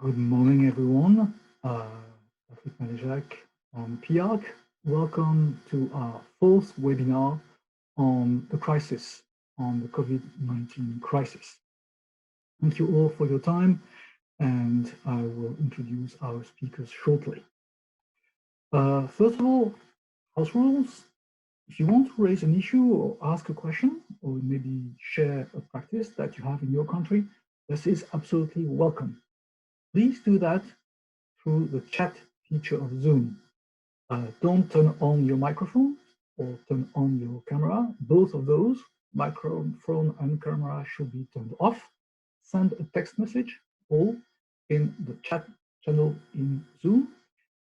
Good morning, everyone. On PIARC. Welcome to our fourth webinar on the crisis, on the COVID-19 crisis. Thank you all for your time, and I will introduce our speakers shortly. First of all, house rules. If you want to raise an issue or ask a question, or maybe share a practice that you have in your country, this is absolutely welcome. Please do that through the chat feature of Zoom. Don't turn on your microphone or turn on your camera. Both of those, microphone and camera, should be turned off. Send a text message or in the chat channel in Zoom.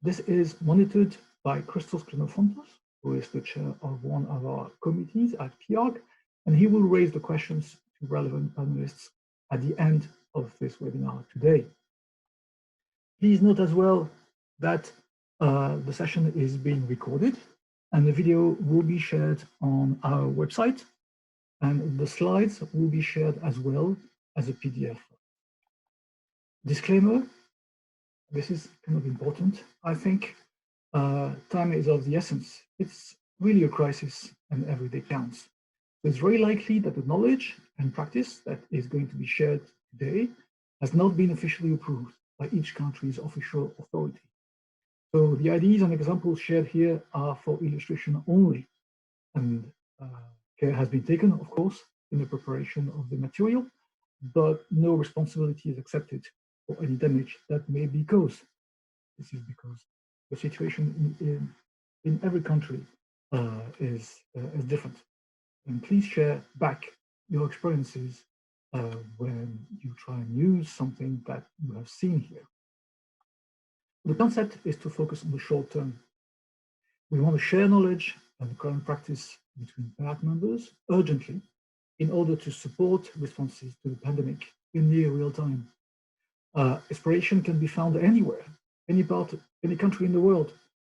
This is monitored by Christos Xenofontos, who is the chair of one of our committees at PIARC, and he will raise the questions to relevant panelists at the end of this webinar today. Please note as well that the session is being recorded and the video will be shared on our website, and the slides will be shared as well as a PDF. Disclaimer, this is kind of important. I think time is of the essence. It's really a crisis and every day counts. It's very likely that the knowledge and practice that is going to be shared today has not been officially approved by each country's official authority. So the ideas and examples shared here are for illustration only, and care has been taken, of course, in the preparation of the material, but no responsibility is accepted for any damage that may be caused. This is because the situation in every country is different. And please share back your experiences when you try and use something that you have seen here. The concept is to focus on the short term. We want to share knowledge and current practice between PIARC members urgently in order to support responses to the pandemic in near real time. Inspiration can be found anywhere, any country in the world,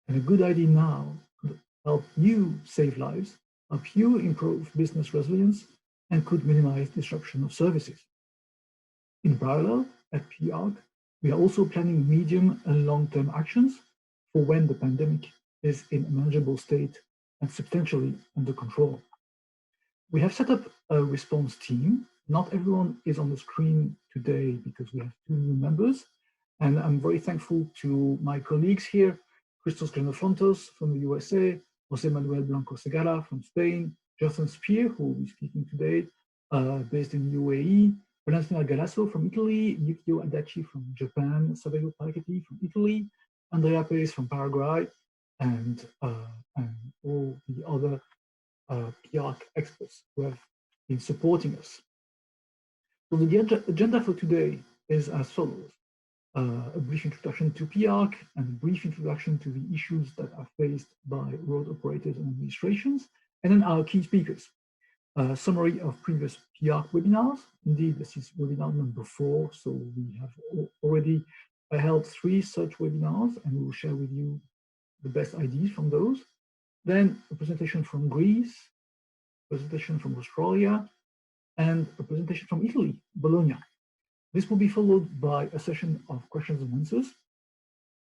and a good idea now could help you save lives, help you improve business resilience, and could minimize disruption of services. In parallel, at PIARC, we are also planning medium and long-term actions for when the pandemic is in a manageable state and substantially under control. We have set up a response team. Not everyone is on the screen today because we have 2 new members, and I'm very thankful to my colleagues here, Christos Xenofontos from the USA, José Manuel Blanco Segara from Spain, Jonathan Spear, who will be speaking today, based in UAE, Valentina Galasso from Italy, Yukio Adachi from Japan, Saverio Paracati from Italy, Andrea Perez from Paraguay, and all the other PIARC experts who have been supporting us. So the agenda for today is as follows. A brief introduction to PIARC and a brief introduction to the issues that are faced by road operators and administrations, and then our key speakers. A summary of previous PIARC webinars. Indeed, this is webinar number 4, so we have already held 3 such webinars, and we will share with you the best ideas from those. Then a presentation from Greece, a presentation from Australia, and a presentation from Italy, Bologna. This will be followed by a session of questions and answers,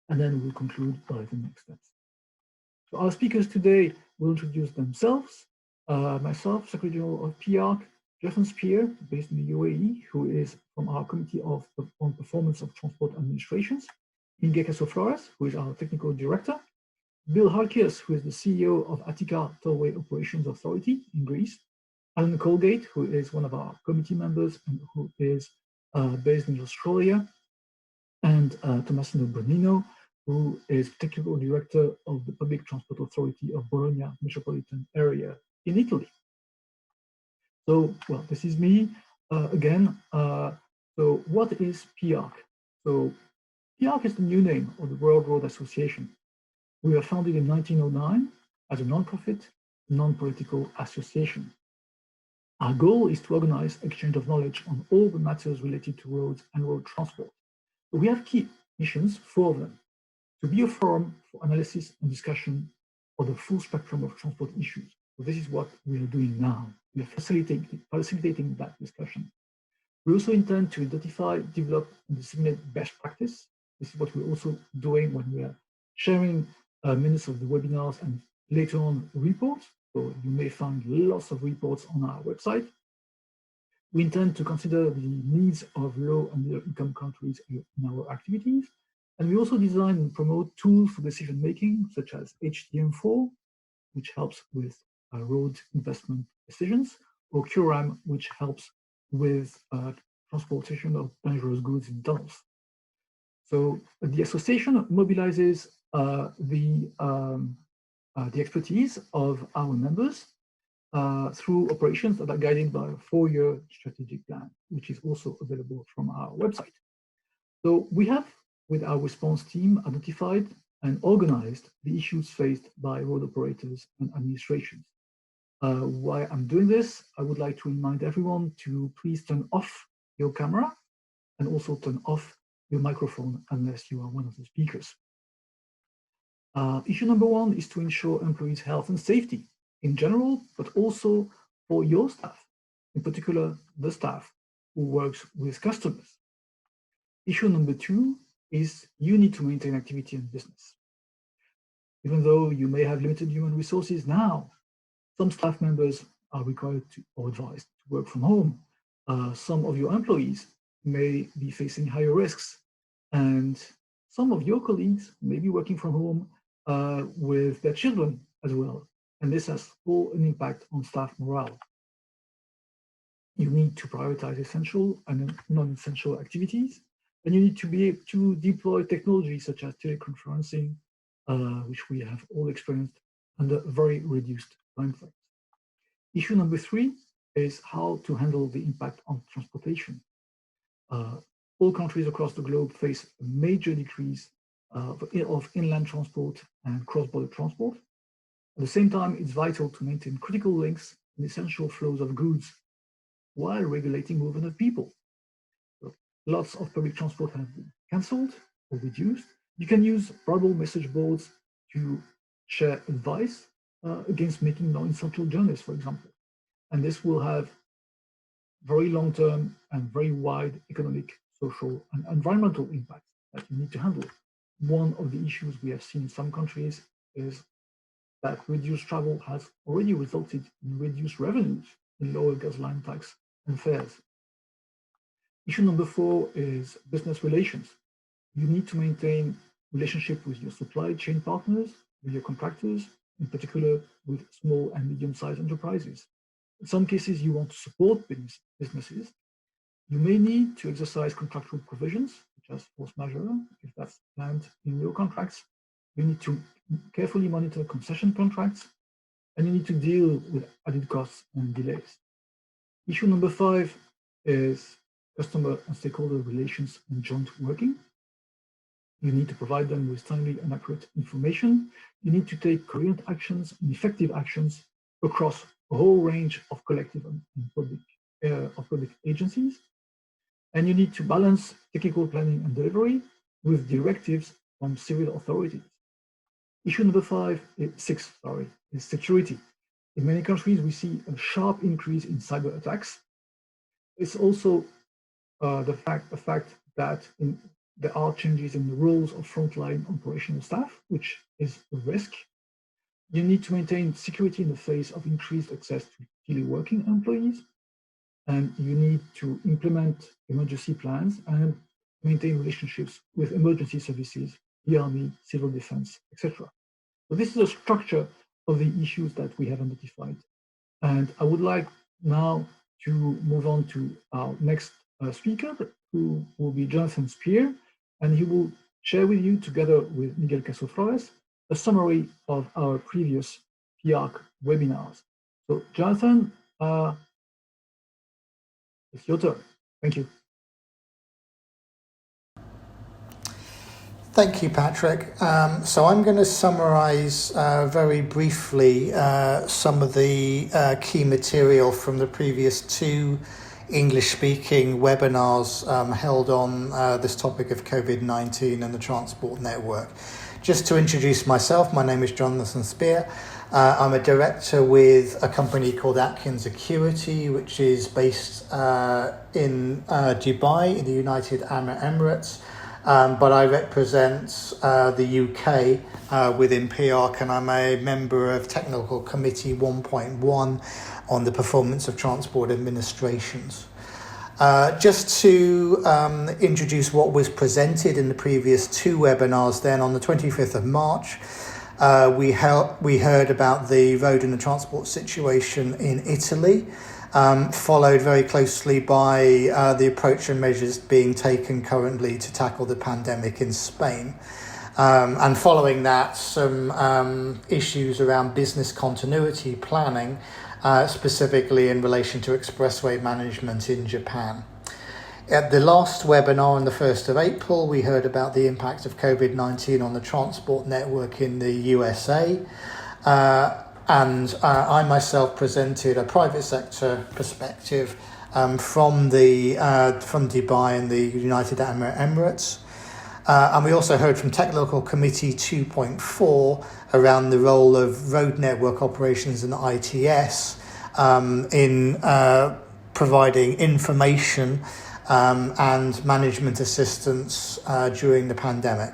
and then we'll conclude by the next steps. So our speakers today will introduce themselves. Myself, Secretary General of PIARC, Jonathan Spear, based in the UAE, who is from our Committee on Performance of Transport Administrations, Miguel Caso Florez, who is our Technical Director, Bill Halkias, who is the CEO of Attica Tollway Operations Authority in Greece, Alan Colegate, who is one of our committee members and who is based in Australia, and Tommaso Bonino, who is Technical Director of the Public Transport Authority of Bologna Metropolitan area in Italy. So, well, this is me again. So what is PIARC? So PIARC is the new name of the World Road Association. We were founded in 1909 as a non-profit, non-political association. Our goal is to organize exchange of knowledge on all the matters related to roads and road transport. So we have key missions, 4 of them: to be a forum for analysis and discussion of the full spectrum of transport issues. So this is what we are doing now. We are facilitating that discussion. We also intend to identify, develop, and disseminate best practice. This is what we're also doing when we are sharing minutes of the webinars and later on reports. So you may find lots of reports on our website. We intend to consider the needs of low and middle income countries in our activities. And we also design and promote tools for decision making, such as HTM4, which helps with road investment decisions, or QRAM, which helps with transportation of dangerous goods in tunnels. So the association mobilizes the expertise of our members through operations that are guided by a 4-year strategic plan, which is also available from our website. So we have, with our response team, identified and organized the issues faced by road operators and administrations. While I'm doing this, I would like to remind everyone to please turn off your camera and also turn off your microphone unless you are one of the speakers. Issue number 1 is to ensure employees' health and safety in general, but also for your staff, in particular the staff who works with customers. Issue number 2 is you need to maintain activity and business. Even though you may have limited human resources now, some staff members are required to, or advised to work from home. Some of your employees may be facing higher risks, and some of your colleagues may be working from home with their children as well. And this has all an impact on staff morale. You need to prioritize essential and non-essential activities, and you need to be able to deploy technology such as teleconferencing, which we have all experienced under very reduced time frames. Issue number 3 is how to handle the impact on transportation. All countries across the globe face a major decrease of inland transport and cross-border transport. At the same time, it's vital to maintain critical links and essential flows of goods while regulating movement of people. So lots of public transport have been cancelled or reduced. You can use verbal message boards to share advice against making non-essential journeys, for example. And this will have very long-term and very wide economic, social, and environmental impacts that you need to handle. One of the issues we have seen in some countries is that reduced travel has already resulted in reduced revenues in lower gasoline tax and fares. Issue number 4 is business relations. You need to maintain relationship with your supply chain partners, with your contractors, in particular with small and medium-sized enterprises. In some cases, you want to support businesses. You may need to exercise contractual provisions, such as force majeure, if that's planned in your contracts. You need to carefully monitor concession contracts, and you need to deal with added costs and delays. Issue number 5 is customer and stakeholder relations and joint working. You need to provide them with timely and accurate information. You need to take coherent actions and effective actions across a whole range of collective and public agencies. And you need to balance technical planning and delivery with directives from civil authorities. Issue number 6 is security. In many countries, we see a sharp increase in cyber attacks. It's also the fact that there are changes in the roles of frontline operational staff, which is a risk. You need to maintain security in the face of increased access to teleworking employees, and you need to implement emergency plans and maintain relationships with emergency services, the army, civil defense, etc. So this is a structure of the issues that we have identified. And I would like now to move on to our next speaker, who will be Jonathan Spear, and he will share with you, together with Miguel Florez, a summary of our previous PIARC webinars. So Jonathan, it's your turn. Thank you. Thank you, Patrick. So I'm going to summarize very briefly some of the key material from the previous 2 English-speaking webinars held on this topic of COVID-19 and the transport network. Just to introduce myself, my name is Jonathan Spear. I'm a director with a company called Attica Security, which is based in Dubai, in the United Arab Emirates. But I represent the UK within PIARC, and I'm a member of Technical Committee 1.1 on the performance of transport administrations. Just to introduce what was presented in the previous two webinars, then on the 25th of March, we heard about the road and the transport situation in Italy, followed very closely by the approach and measures being taken currently to tackle the pandemic in Spain. And following that, some issues around business continuity planning, specifically in relation to expressway management in Japan. At the last webinar on the 1st of April, we heard about the impact of COVID-19 on the transport network in the USA. And I myself presented a private sector perspective from Dubai and the United Arab Emirates. And we also heard from Technical Committee 2.4 around the role of road network operations and ITS in providing information and management assistance during the pandemic.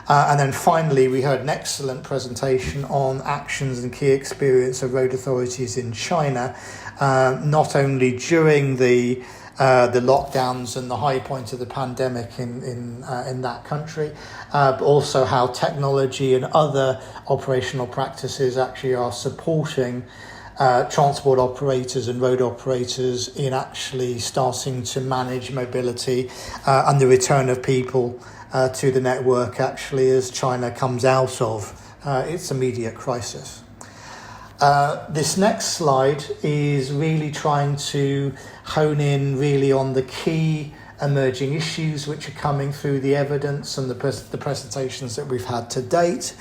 And then finally, we heard an excellent presentation on actions and key experience of road authorities in China, not only during the lockdowns and the high point of the pandemic in that country, but also how technology and other operational practices actually are supporting transport operators and road operators in actually starting to manage mobility and the return of people to the network actually as China comes out of its immediate crisis. This next slide is really trying to hone in really on the key emerging issues which are coming through the evidence and the presentations that we've had to date.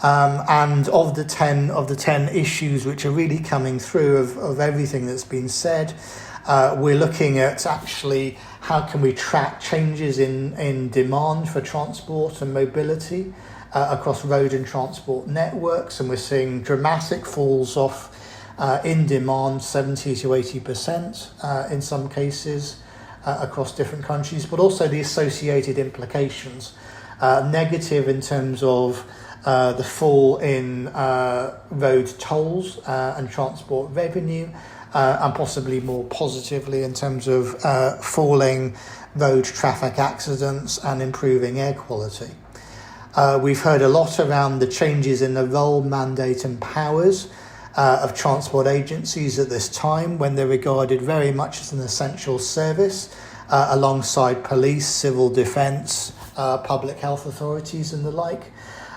And of the 10 issues which are really coming through of everything that's been said, we're looking at actually how can we track changes in demand for transport and mobility across road and transport networks, and we're seeing dramatic falls off in demand, 70 to 80% in some cases across different countries, but also the associated implications, negative in terms of the fall in road tolls and transport revenue, and possibly more positively in terms of falling road traffic accidents and improving air quality. We've heard a lot around the changes in the role, mandate and powers of transport agencies at this time, when they're regarded very much as an essential service alongside police, civil defence, public health authorities and the like.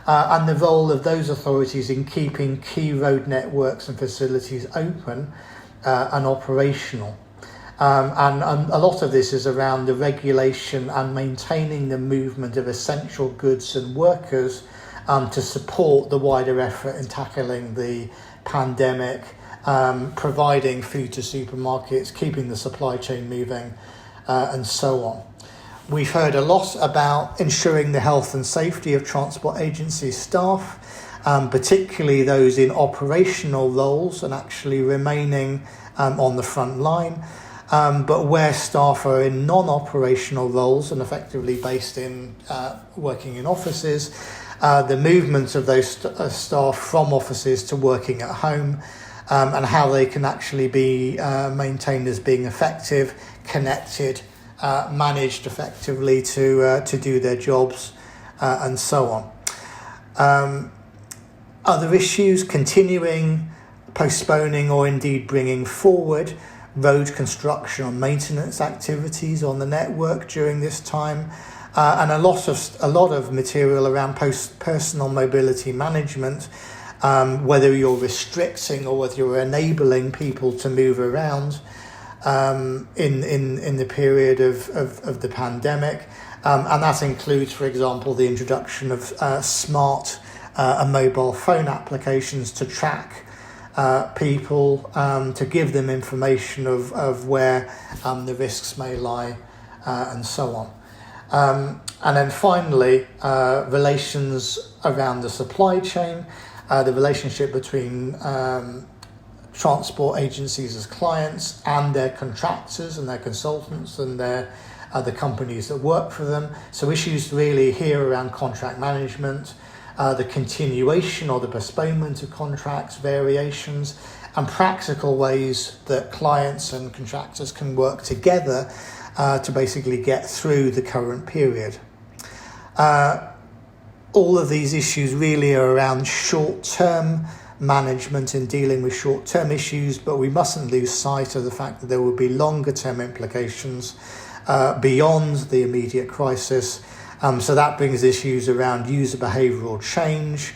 And the role of those authorities in keeping key road networks and facilities open and operational. And a lot of this is around the regulation and maintaining the movement of essential goods and workers to support the wider effort in tackling the pandemic, providing food to supermarkets, keeping the supply chain moving, and so on. We've heard a lot about ensuring the health and safety of transport agency staff, particularly those in operational roles and actually remaining on the front line. But where staff are in non-operational roles and effectively based in working in offices, the movement of those staff from offices to working at home, and how they can actually be maintained as being effective, connected, managed effectively to do their jobs, and so on. Other issues: continuing, postponing or indeed bringing forward road construction or maintenance activities on the network during this time, and a lot of material around personal mobility management, whether you're restricting or whether you're enabling people to move around in the period of the pandemic, and that includes, for example, the introduction of smart and mobile phone applications to track people, to give them information of where the risks may lie, and so on. And then finally, relations around the supply chain, the relationship between transport agencies as clients and their contractors and their consultants and their the companies that work for them. So issues really here around contract management, the continuation or the postponement of contracts, variations, and practical ways that clients and contractors can work together to basically get through the current period. All of these issues really are around short-term management and dealing with short-term issues, but we mustn't lose sight of the fact that there will be longer-term implications beyond the immediate crisis. So that brings issues around user behavioural change,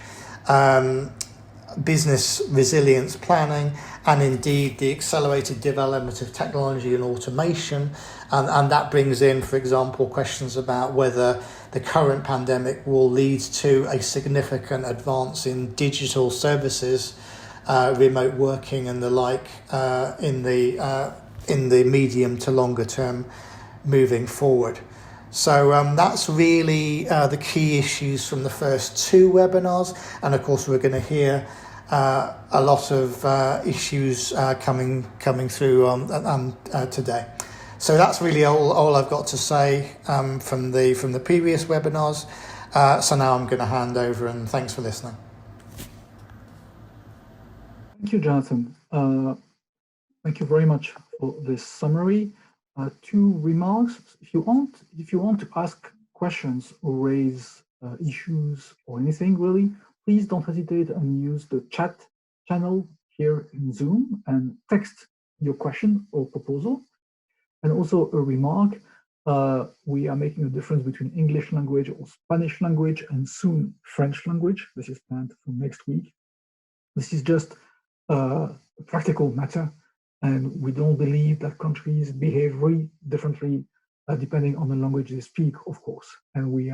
business resilience planning, and indeed the accelerated development of technology and automation. And that brings in, for example, questions about whether the current pandemic will lead to a significant advance in digital services, remote working and the like, in the medium to longer term moving forward. So that's really the key issues from the first two webinars. And of course, we're going to hear a lot of issues coming through today. So that's really all I've got to say from the previous webinars. So now I'm going to hand over, and thanks for listening. Thank you, Jonathan. Thank you very much for this summary. Two remarks. If you want to ask questions or raise issues or anything really, please don't hesitate and use the chat channel here in Zoom and text your question or proposal. And also a remark, we are making a difference between English language or Spanish language and soon French language. This is planned for next week. This is just a practical matter, and we don't believe that countries behave very differently depending on the language they speak, of course. And we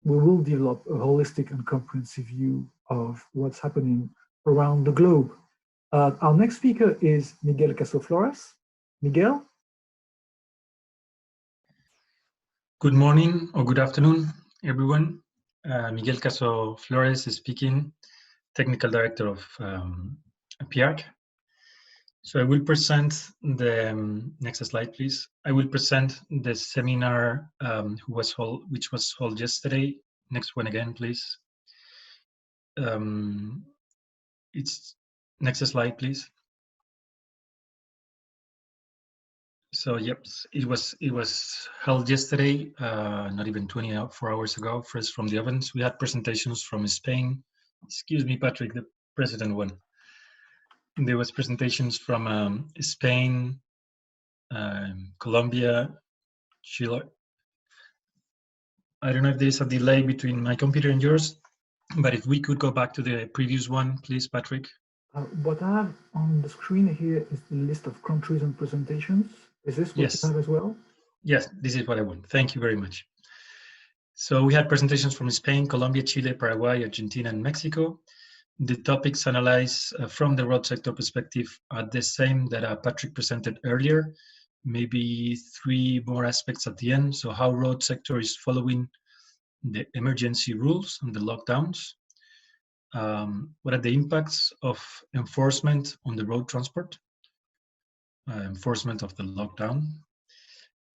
will develop a holistic and comprehensive view of what's happening around the globe. Our next speaker is Miguel Caso Florez. Miguel? Good morning or good afternoon, everyone. Miguel Caso Florez is speaking, Technical Director of PIARC. So I will present the next slide, please. I will present the seminar which was held yesterday. Next one again, please. It's next slide, please. So yep, it was held yesterday, not even 24 hours ago, fresh from the ovens. We had presentations from Spain. Excuse me, Patrick, the president one. There was presentations from Spain, Colombia, Chile. I don't know if there's a delay between my computer and yours, but if we could go back to the previous one, please, Patrick. What I have on the screen here is the list of countries and presentations. Is this what you have as well? Yes, this is what I want. Thank you very much. So we had presentations from Spain, Colombia, Chile, Paraguay, Argentina, and Mexico. The topics analyzed from the road sector perspective are the same that Patrick presented earlier, maybe three more aspects at the end. So how road sector is following the emergency rules and the lockdowns. What are the impacts of enforcement on the road transport, enforcement of the lockdown,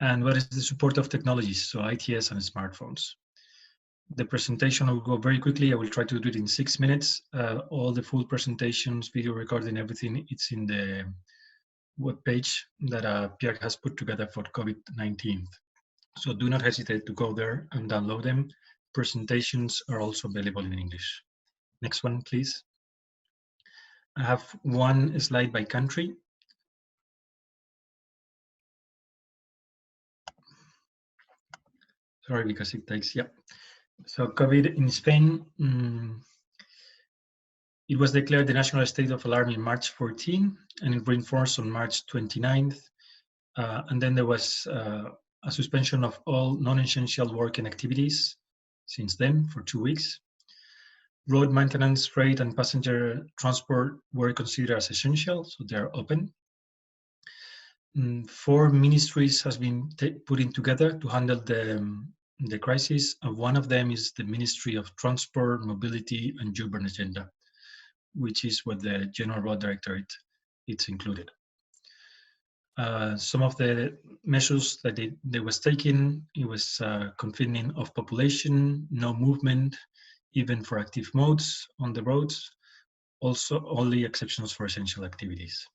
and what is the support of technologies, so ITS and smartphones. The presentation will go very quickly. I will try to do it in 6 minutes. All the full presentations, video recording, everything, it's in the webpage that PIARC has put together for COVID-19. So do not hesitate to go there and download them. Presentations are also available in English. Next one, please. I have one slide by country. Sorry, because it takes, yeah. So COVID in Spain, it was declared the national state of alarm in March 14, and it reinforced on March 29th. And then there was a suspension of all non-essential work and activities since then for 2 weeks. Road maintenance, freight, and passenger transport were considered as essential, so they're open. 4 ministries has been putting together to handle the crisis, and one of them is the Ministry of Transport, Mobility, and Urban Agenda. which is what the General Road Directorate it's included. Some of the measures that they was taking, it was confining of population, no movement, even for active modes on the roads, also only exceptions for essential activities.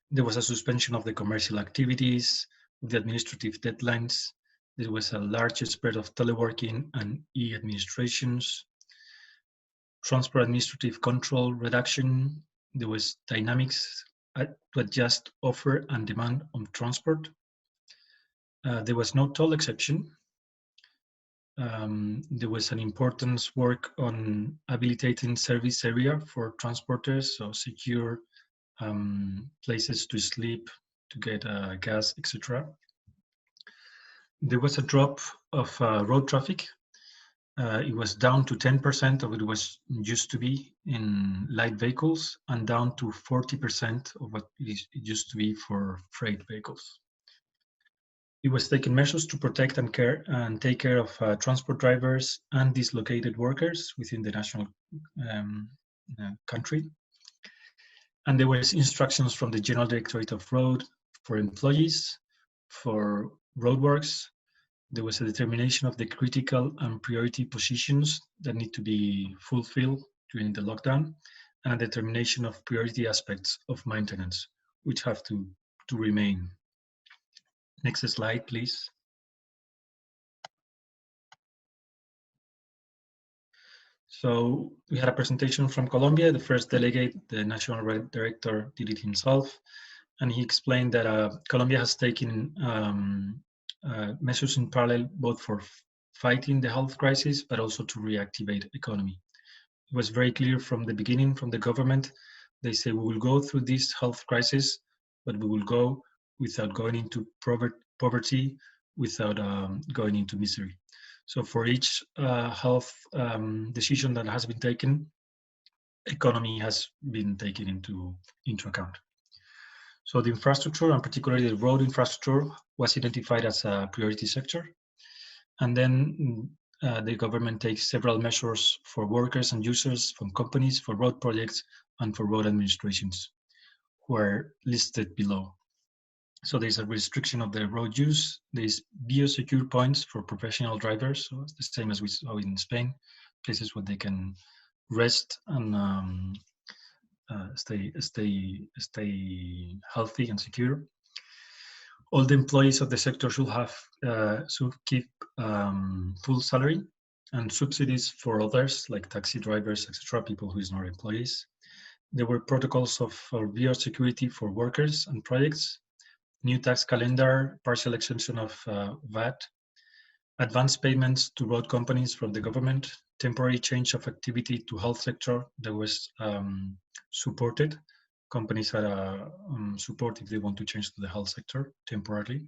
There was a suspension of the commercial activities, of the administrative deadlines. There was a large spread of teleworking and e-administrations, transport administrative control reduction. There was dynamics to adjust offer and demand on transport. There was no toll exception. There was an importance work on habilitating service area for transporters, so secure places to sleep, to get gas, etc. There was a drop of road traffic. It was down to 10% of what it was used to be in light vehicles, and down to 40% of what it used to be for freight vehicles. It was taking measures to protect and take care of transport drivers and dislocated workers within the national country. And there was instructions from the General Directorate of Road for employees, for roadworks. There was a determination of the critical and priority positions that need to be fulfilled during the lockdown, and a determination of priority aspects of maintenance, which have to remain. Next slide, please. So we had a presentation from Colombia. The first delegate, the national director, did it himself, and he explained that Colombia has taken measures in parallel, both for fighting the health crisis, but also to reactivate economy. It was very clear from the beginning, from the government. They say we will go through this health crisis, but we will go without going into poverty, without going into misery. So for each health decision that has been taken, economy has been taken into account. So the infrastructure, and particularly the road infrastructure, was identified as a priority sector. And then the government takes several measures for workers and users, from companies, for road projects, and for road administrations, who are listed below. So there's a restriction of the road use. There's biosecure points for professional drivers, so it's the same as we saw in Spain, places where they can rest and stay healthy and secure. All the employees of the sector should keep full salary, and subsidies for others like taxi drivers, etc., people who is not employees. There were protocols for biosecurity for workers and projects, new tax calendar, partial exemption of VAT, advance payments to road companies from the government, temporary change of activity to health sector that was supported. Companies had support if they want to change to the health sector temporarily.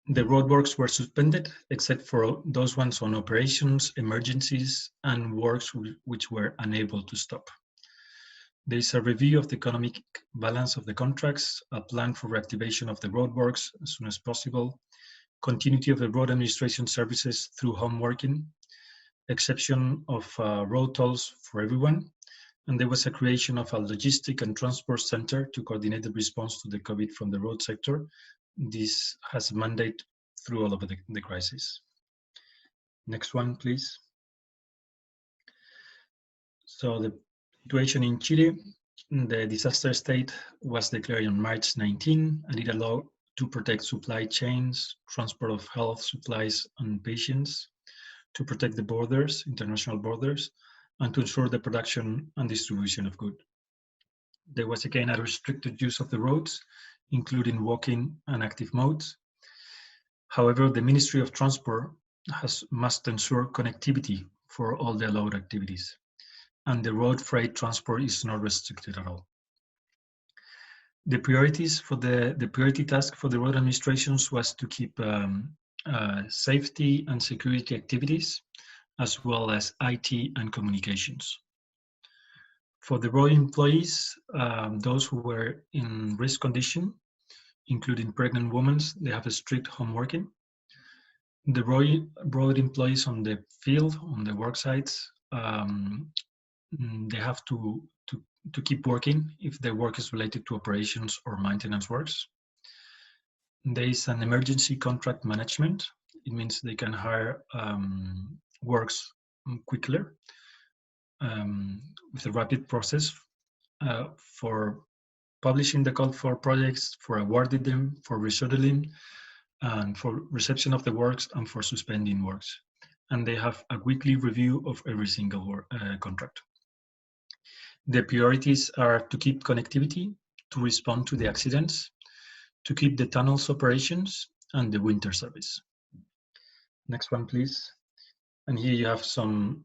The roadworks were suspended, except for those ones on operations, emergencies, and works which were unable to stop. There is a review of the economic balance of the contracts, a plan for reactivation of the roadworks as soon as possible, continuity of the road administration services through home working, exception of road tolls for everyone, and there was a creation of a logistic and transport center to coordinate the response to the COVID from the road sector. This has a mandate through all of the crisis. Next one, please. So the situation in Chile, the disaster state was declared on March 19, and it allowed to protect supply chains, transport of health supplies and patients, to protect the borders, international borders, and to ensure the production and distribution of goods. There was again a restricted use of the roads, including walking and active modes. However, the Ministry of Transport must ensure connectivity for all the allowed activities, and the road freight transport is not restricted at all. The priorities for the priority task for the road administrations was to keep safety and security activities, as well as IT and communications. For the road employees, those who were in risk condition, including pregnant women, they have a strict home working. The road employees on the field, on the work sites, they have to keep working if their work is related to operations or maintenance works. There is an emergency contract management. It means they can hire works quicker with a rapid process for publishing the call for projects, for awarding them, for rescheduling, and for reception of the works, and for suspending works. And they have a weekly review of every single contract. The priorities are to keep connectivity, to respond to the accidents, to keep the tunnels operations, and the winter service. Next one, please. And here you have some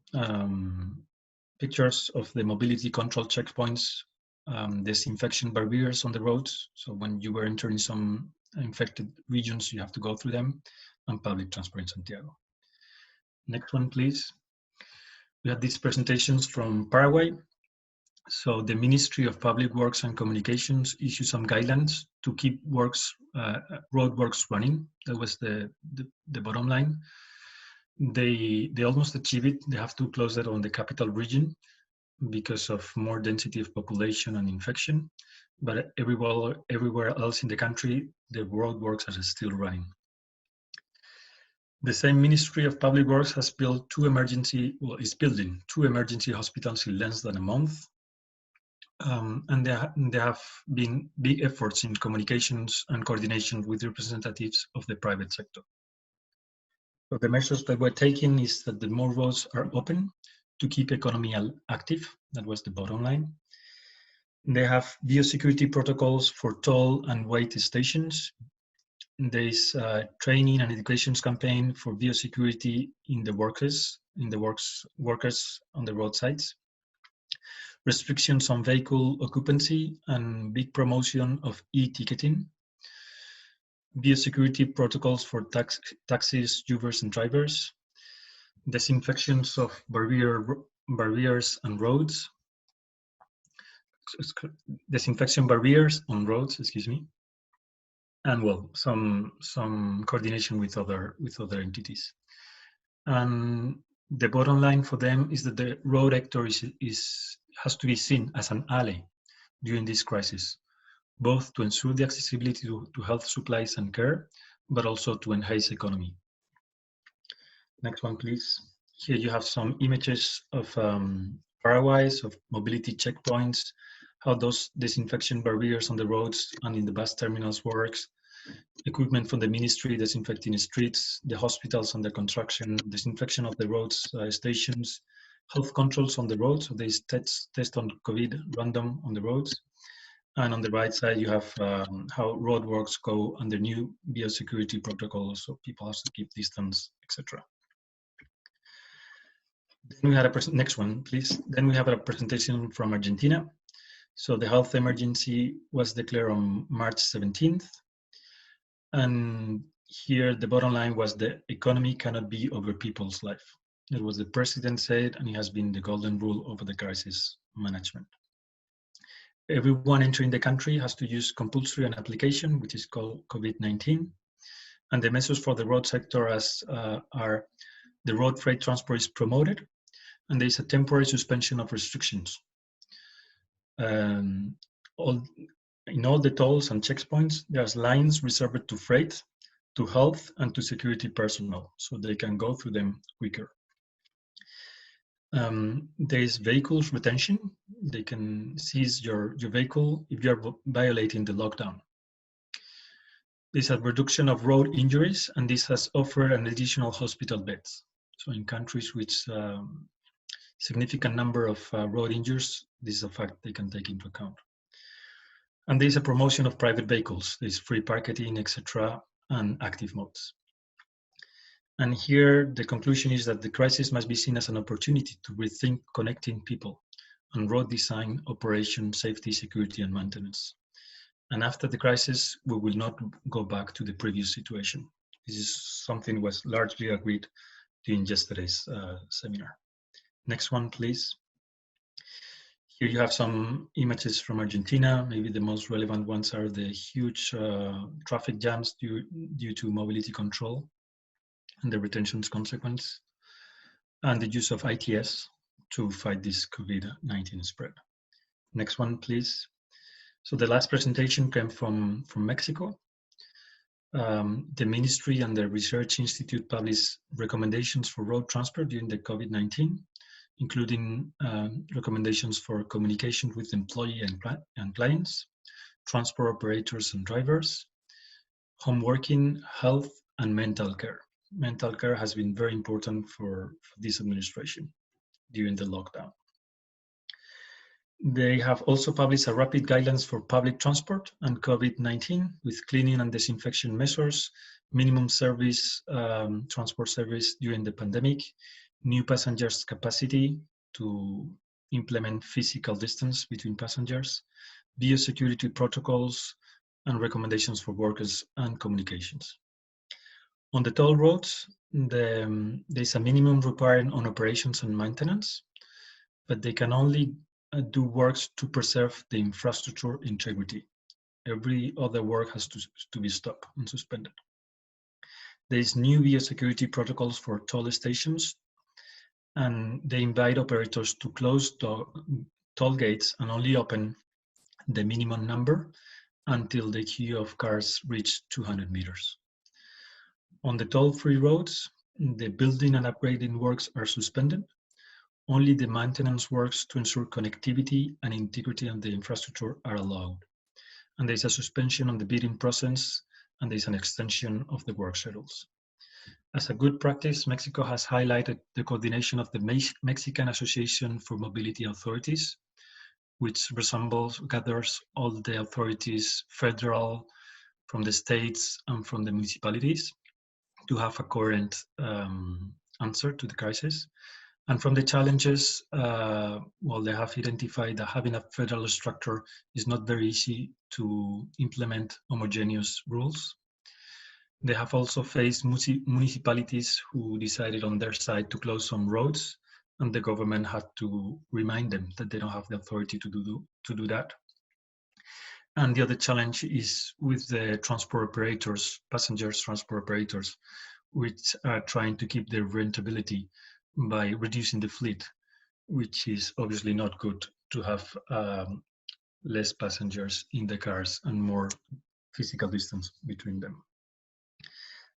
pictures of the mobility control checkpoints, disinfection barriers on the roads. So when you were entering some infected regions, you have to go through them, and public transport in Santiago. Next one, please. We have these presentations from Paraguay. So the Ministry of Public Works and Communications issued some guidelines to keep works, road works running. That was the bottom line. They almost achieve it. They have to close that on the capital region because of more density of population and infection. But everywhere else in the country, the road works are still running. The same Ministry of Public Works has built is building two emergency hospitals in less than a month. And there have been big efforts in communications and coordination with representatives of the private sector. So the measures that we're taking is that the more roads are open to keep economy active. That was the bottom line. They have biosecurity protocols for toll and weight stations. There is a training and education campaign for biosecurity in the workers on the roadsides. Restrictions on vehicle occupancy and big promotion of e-ticketing. Biosecurity protocols for taxis, Ubers, and drivers. Disinfections of barriers and roads. Disinfection barriers on roads, excuse me. And well, some coordination with other entities. And the bottom line for them is that the road actor has to be seen as an ally during this crisis, both to ensure the accessibility to health supplies and care, but also to enhance economy. Next one, please. Here you have some images of Paraguay's, of mobility checkpoints, how those disinfection barriers on the roads and in the bus terminals works, equipment from the ministry disinfecting streets, the hospitals under construction, disinfection of the roads, stations, health controls on the roads. So there's test on COVID random on the roads. And on the right side, you have how roadworks go under new biosecurity protocols, so people have to keep distance, etc. Then we had next one, please. Then we have a presentation from Argentina. So the health emergency was declared on March 17th. And here the bottom line was the economy cannot be over people's life. It was the president said, and it has been the golden rule over the crisis management. Everyone entering the country has to use compulsory an application, which is called COVID-19. And the measures for the road sector are the road freight transport is promoted, and there is a temporary suspension of restrictions. In all the tolls and checkpoints, there's lines reserved to freight, to health, and to security personnel, so they can go through them quicker. There is vehicles retention. They can seize your vehicle if you're violating the lockdown. There's a reduction of road injuries, and this has offered an additional hospital beds. So in countries with significant number of road injuries, this is a fact they can take into account. And there's a promotion of private vehicles. There's free parking, etc., and active modes. And here the conclusion is that the crisis must be seen as an opportunity to rethink connecting people and road design, operation, safety, security, and maintenance. And after the crisis, we will not go back to the previous situation. This is something that was largely agreed during yesterday's seminar. Next one, please. Here you have some images from Argentina. Maybe the most relevant ones are the huge traffic jams due to mobility control and the retention's consequence, and the use of ITS to fight this COVID-19 spread. Next one, please. So the last presentation came from Mexico. The ministry and the research institute published recommendations for road transport during the COVID-19, including recommendations for communication with employee and clients, transport operators and drivers, home working, health, and mental care. Mental care has been very important for this administration during the lockdown. They have also published a rapid guidelines for public transport and COVID-19 with cleaning and disinfection measures, minimum service, transport service during the pandemic, new passengers capacity to implement physical distance between passengers, biosecurity protocols, and recommendations for workers and communications. On the toll roads, there's a minimum required on operations and maintenance, but they can only do works to preserve the infrastructure integrity. Every other work has to be stopped and suspended. There is new biosecurity protocols for toll stations, and they invite operators to close toll gates and only open the minimum number until the queue of cars reach 200 meters. On the toll-free roads, the building and upgrading works are suspended. Only the maintenance works to ensure connectivity and integrity of the infrastructure are allowed. And there's a suspension on the bidding process, and there's an extension of the work schedules. As a good practice, Mexico has highlighted the coordination of the Mexican Association for Mobility Authorities, which gathers all the authorities, federal, from the states, and from the municipalities, to have a coherent answer to the crisis. And from the challenges, well, they have identified that having a federal structure is not very easy to implement homogeneous rules. They have also faced municipalities who decided on their side to close some roads, and the government had to remind them that they don't have the authority to do that. And the other challenge is with the transport operators, passengers transport operators, which are trying to keep their rentability by reducing the fleet, which is obviously not good to have less passengers in the cars and more physical distance between them.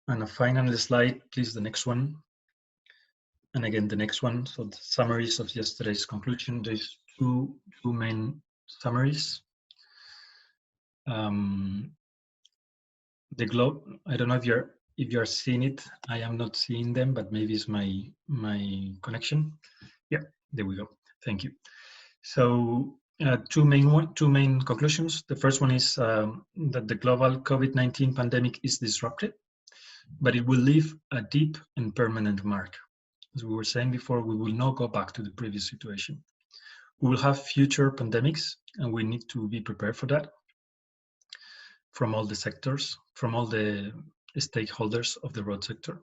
And a final slide, please, the next one. And again, the next one. So the summaries of yesterday's conclusion. There's two main summaries. The globe, I don't know if you're seeing it. I am not seeing them, but maybe it's my connection. Yeah, there we go. Thank you. So two main conclusions. The first one is that the global COVID-19 pandemic is disrupted, but it will leave a deep and permanent mark. As we were saying before, we will not go back to the previous situation. We will have future pandemics, and we need to be prepared for that from all the sectors, from all the stakeholders of the road sector.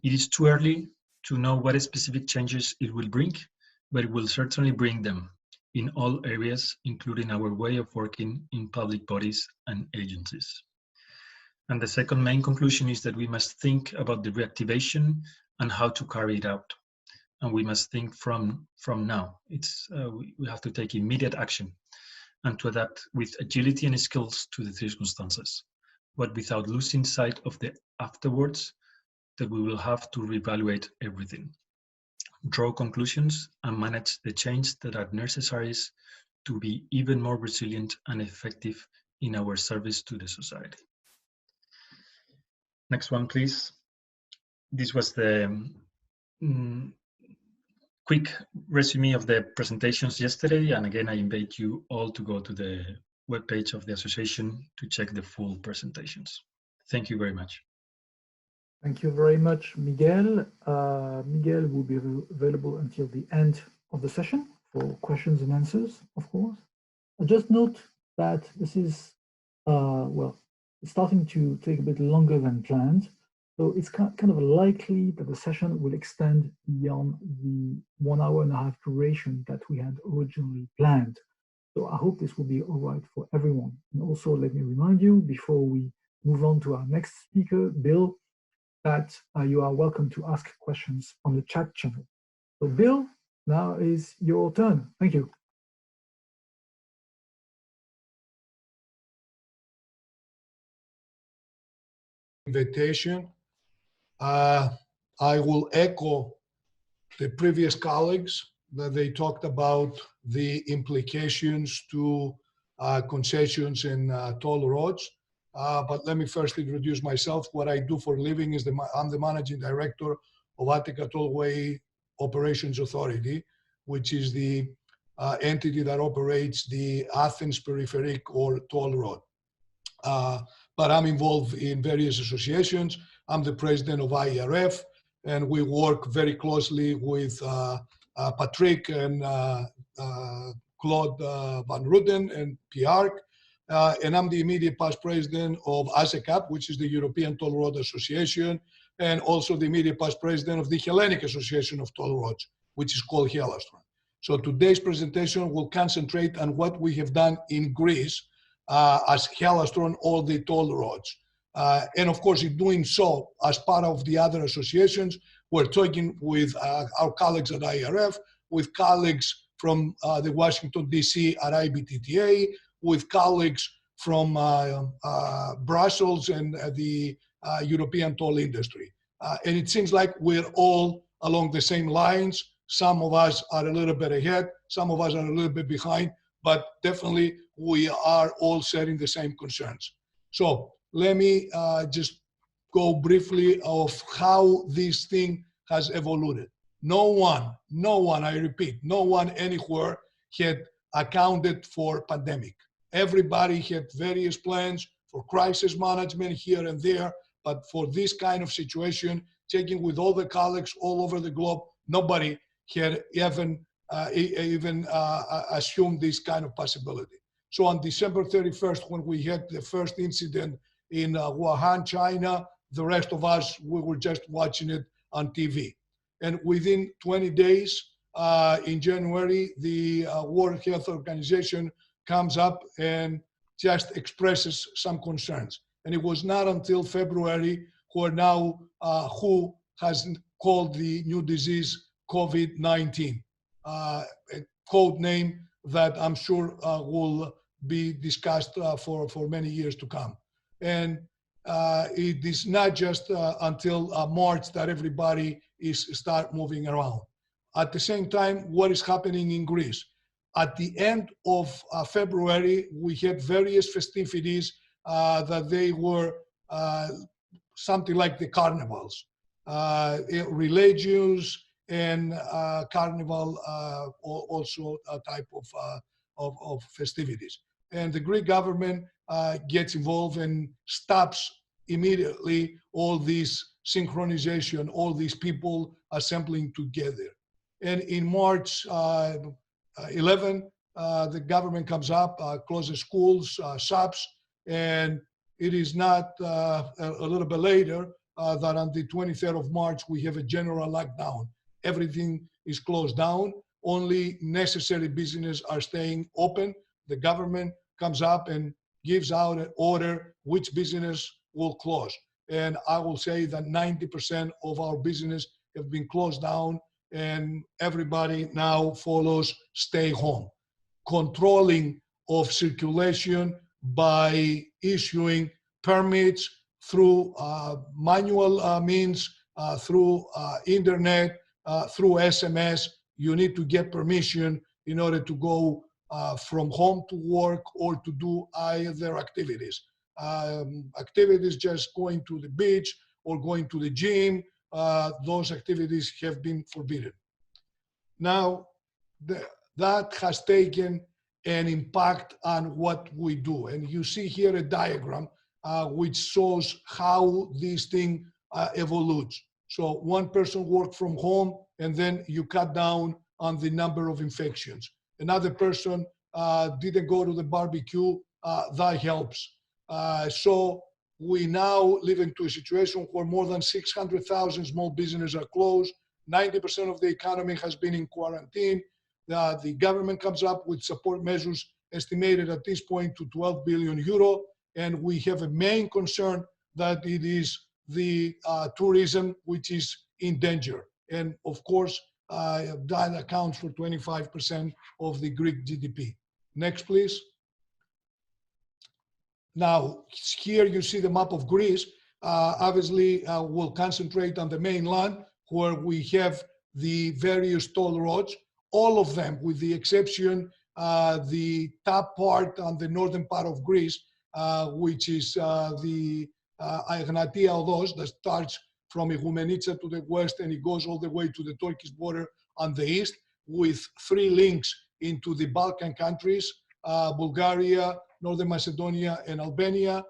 It is too early to know what specific changes it will bring, but it will certainly bring them in all areas, including our way of working in public bodies and agencies. And the second main conclusion is that we must think about the reactivation and how to carry it out. And we must think from now. We have to take immediate action and to adapt with agility and skills to the circumstances, but without losing sight of the afterwards, that we will have to reevaluate everything, draw conclusions, and manage the change that are necessary to be even more resilient and effective in our service to the society. Next one, please. This was the quick resume of the presentations yesterday. And again, I invite you all to go to the webpage of the association to check the full presentations. Thank you very much. Thank you very much, Miguel. Miguel will be available until the end of the session for questions and answers, of course. I just note that this is, well, it's starting to take a bit longer than planned. So it's kind of likely that the session will extend beyond the 1 hour and a half duration that we had originally planned. So I hope this will be all right for everyone. And also let me remind you before we move on to our next speaker, Bill, that you are welcome to ask questions on the chat channel. So Bill, Now is your turn. Thank you. Invitation. I will echo the previous colleagues that they talked about the implications to concessions in toll roads. But let me first introduce myself. What I do for a living is I'm the managing director of Attica Tollway Operations Authority, which is the entity that operates the Athens Peripheric or toll road. But I'm involved in various associations. I'm the president of IERF, and we work very closely with Patrick and Claude Van Ruten and PIARC. And I'm the immediate past president of ASECAP, which is the European Toll Road Association, and also the immediate past president of the Hellenic Association of Toll Roads, which is called HELLASTRON. So today's presentation will concentrate on what we have done in Greece as HELLASTRON, all the toll roads. And of course, in doing so, as part of the other associations, we're talking with our colleagues at IRF, with colleagues from the Washington, D.C. at IBTTA, with colleagues from Brussels and the European toll industry. And it seems like we're all along the same lines. Some of us are a little bit ahead, some of us are a little bit behind, but definitely we are all sharing the same concerns. So let me just go briefly of how this thing has evolved. No one, I repeat, no one anywhere had accounted for pandemic. Everybody had various plans for crisis management here and there, but for this kind of situation, checking with all the colleagues all over the globe, nobody had even assumed this kind of possibility. So on December 31st, when we had the first incident in Wuhan, China, the rest of us, we were just watching it on TV. And within 20 days, in January, the World Health Organization comes up and just expresses some concerns. And it was not until February WHO has called the new disease COVID-19, a code name that I'm sure will be discussed for many years to come. And it is not just until March that everybody start moving around. At the same time, what is happening in Greece? At the end of February, we had various festivities that they were something like the carnivals, religious and carnival also a type of festivities. And the Greek government gets involved and stops immediately all this synchronization, all these people assembling together. And in March 11, the government comes up, closes schools, shops, and it is not a little bit later that on the 23rd of March, we have a general lockdown. Everything is closed down. Only necessary business are staying open. The government comes up and gives out an order which business will close. And I will say that 90% of our business have been closed down, and everybody now follows stay home. Controlling of circulation by issuing permits through manual means, through internet, through SMS. You need to get permission in order to go from home to work or to do either activities. Activities just going to the beach or going to the gym, those activities have been forbidden. Now, that has taken an impact on what we do. And you see here a diagram which shows how this thing evolves. So one person worked from home, and then you cut down on the number of infections. Another person didn't go to the barbecue, that helps. So we now live into a situation where more than 600,000 small businesses are closed. 90% of the economy has been in quarantine. The government comes up with support measures estimated at this point to 12 billion euro. And we have a main concern that it is the tourism which is in danger. And of course, that accounts for 25% of the Greek GDP. Next, please. Now, here you see the map of Greece. Obviously, we'll concentrate on the mainland where we have the various toll roads, all of them with the exception the top part on the northern part of Greece, which is the Agnatia Odos that starts from Igoumenitsa to the west and it goes all the way to the Turkish border on the east with 3 links into the Balkan countries, Bulgaria, Northern Macedonia and Albania.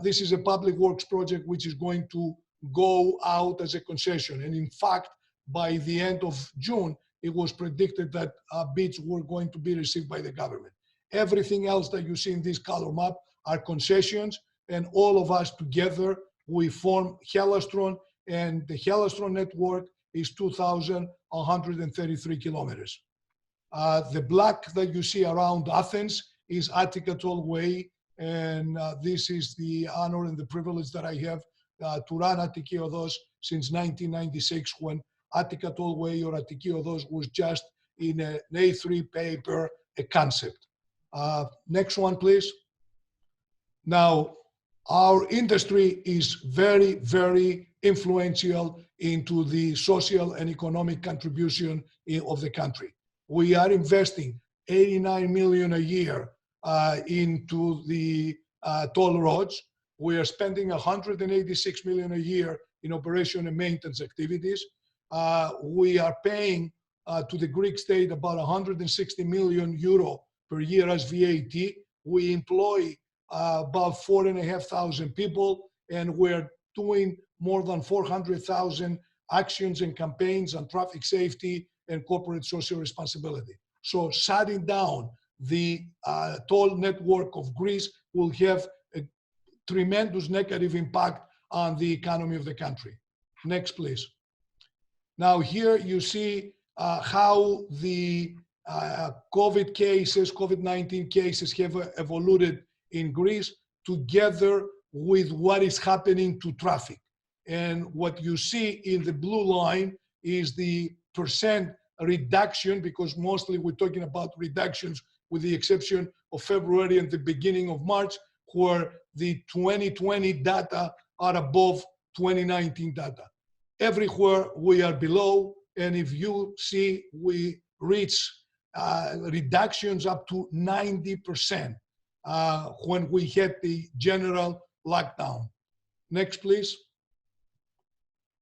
This is a public works project which is going to go out as a concession. And in fact, by the end of June, it was predicted that bids were going to be received by the government. Everything else that you see in this color map are concessions, and all of us together, we form HELLASTRON, and the HELLASTRON network is 2,133 kilometers. The black that you see around Athens is Attica Tollway, and this is the honor and the privilege that I have to run Attiki Odos since 1996, when Attica Tollway or Attiki Odos was just in an A3 paper, a concept. Next one, please. Now, our industry is very, very influential into the social and economic contribution of the country. We are investing 89 million a year into the toll roads. We are spending 186 million a year in operation and maintenance activities. We are paying to the Greek state about 160 million euro per year as VAT. We employ about 4,500 people, and we're doing more than 400,000 actions and campaigns on traffic safety and corporate social responsibility. So shutting down the toll network of Greece will have a tremendous negative impact on the economy of the country. Next, please. Now here you see how the COVID-19 cases have evolved in Greece together with what is happening to traffic. And what you see in the blue line is the percent reduction, because mostly we're talking about reductions with the exception of February and the beginning of March, where the 2020 data are above 2019 data. Everywhere we are below, and if you see, we reach reductions up to 90% when we hit the general lockdown. Next, please.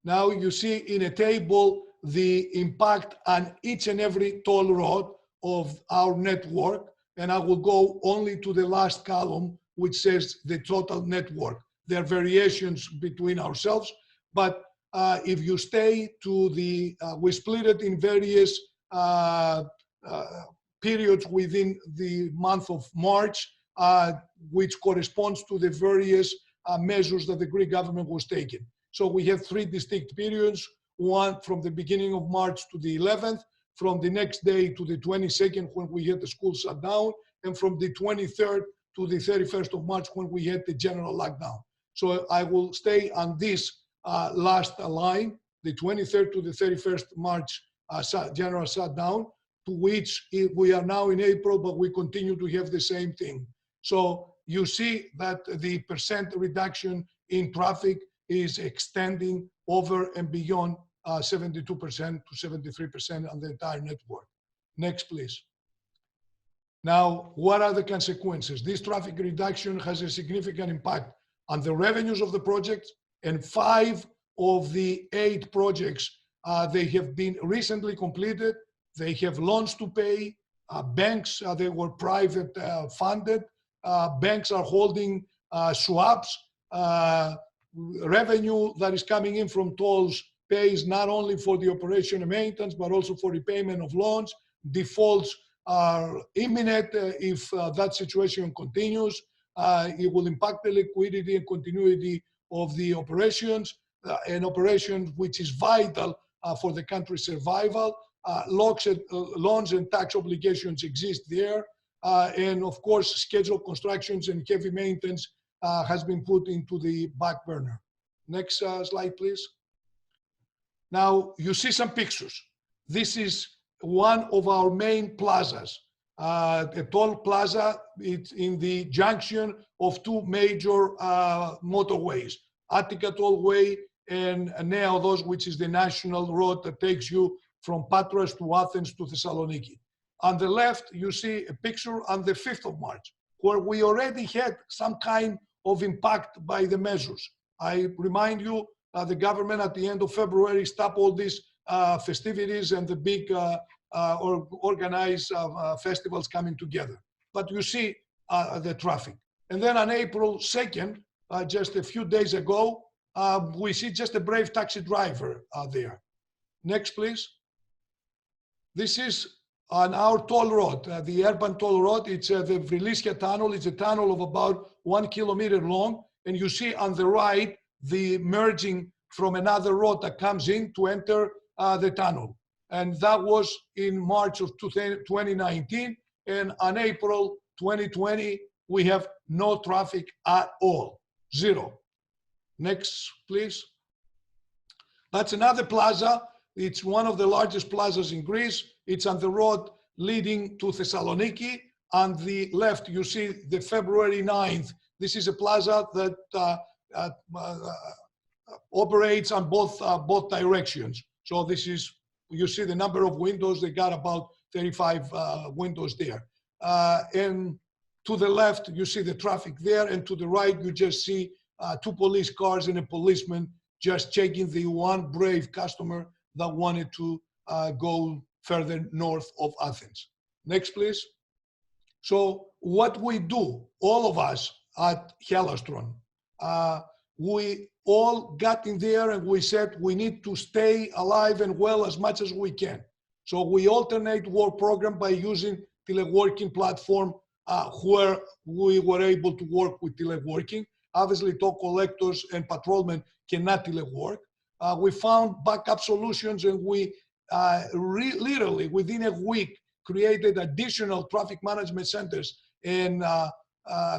Now you see in a table the impact on each and every toll road of our network, and I will go only to the last column, which says the total network. There are variations between ourselves, but if you stay to the, we split it in various periods within the month of March, which corresponds to the various measures that the Greek government was taking. So we have 3 distinct periods, one from the beginning of March to the 11th, from the next day to the 22nd when we had the school shut down, and from the 23rd to the 31st of March when we had the general lockdown. So I will stay on this last line, the 23rd to the 31st March general shutdown, to which we are now in April, but we continue to have the same thing. So you see that the percent reduction in traffic is extending over and beyond 72% to 73% on the entire network. Next, please. Now, what are the consequences? This traffic reduction has a significant impact on the revenues of the project, and 5 of the 8 projects, they have been recently completed. They have loans to pay. Banks, they were private funded. Banks are holding swaps. Revenue that is coming in from tolls pays not only for the operation and maintenance, but also for repayment of loans. Defaults are imminent if that situation continues. It will impact the liquidity and continuity of the operations, an operation which is vital for the country's survival. Loans and tax obligations exist there. And of course, scheduled constructions and heavy maintenance has been put into the back burner. Next slide, please. Now, you see some pictures. This is one of our main plazas. The toll plaza, it's in the junction of two major motorways, Attica Tollway and Neodos, which is the national road that takes you from Patras to Athens to Thessaloniki. On the left, you see a picture on the 5th of March, where we already had some kind of impact by the measures. I remind you, the government at the end of February stopped all these festivities and the big organized festivals coming together. But you see the traffic. And then on April 2nd, just a few days ago, we see just a brave taxi driver there. Next, please. This is on our toll road, the urban toll road. It's the Vriliska tunnel. It's a tunnel of about 1 kilometer long. And you see on the right, the merging from another road that comes in to enter the tunnel. And that was in March of 2019. And on April 2020, we have no traffic at all, zero. Next, please. That's another plaza. It's one of the largest plazas in Greece. It's on the road leading to Thessaloniki. On the left, you see the February 9th. This is a plaza that operates on both directions. So this is, you see the number of windows. They got about 35 windows there. And to the left, you see the traffic there. And to the right, you just see two police cars and a policeman just checking the one brave customer that wanted to go further north of Athens. Next, please. So what we do, all of us at HELLASTRON, we all got in there and we said we need to stay alive and well as much as we can. So we alternate work program by using teleworking platform where we were able to work with teleworking. Obviously, toll collectors and patrolmen cannot telework. We found backup solutions and we literally within a week created additional traffic management centers and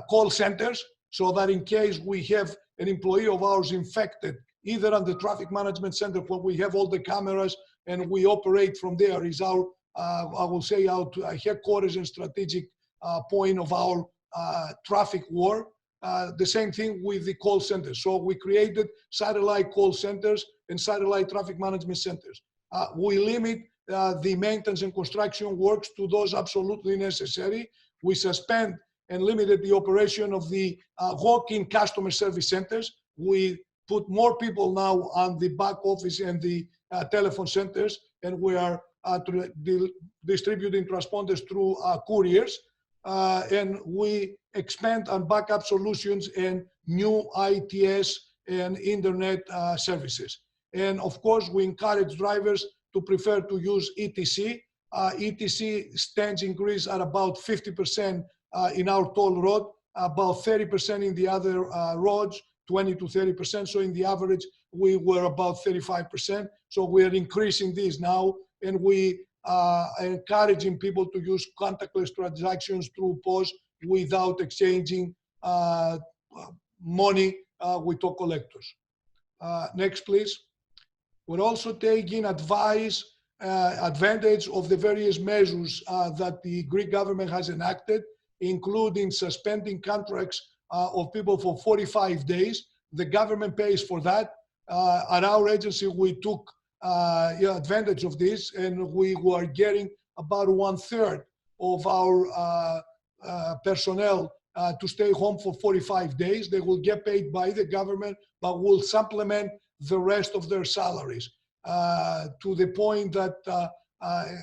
call centers so that in case we have an employee of ours infected, either on the traffic management center where we have all the cameras and we operate from there is our, I will say, our headquarters and strategic point of our traffic war. The same thing with the call centers. So we created satellite call centers and satellite traffic management centers. We limit the maintenance and construction works to those absolutely necessary. We suspend and limited the operation of the walk-in customer service centers. We put more people now on the back office and the telephone centers, and we are distributing transponders through couriers. And we expand on backup solutions and new ITS and internet services. And of course, we encourage drivers to prefer to use ETC. ETC stands in Greece at about 50% in our toll road, about 30% in the other roads, 20 to 30%. So in the average, we were about 35%. So we are increasing this now, and we are encouraging people to use contactless transactions through POS without exchanging money with toll collectors. Next, please. We're also taking advantage of the various measures that the Greek government has enacted, including suspending contracts of people for 45 days. The government pays for that. At our agency, we took advantage of this, and we were getting about 1/3 of our personnel to stay home for 45 days. They will get paid by the government, but will supplement the rest of their salaries to the point that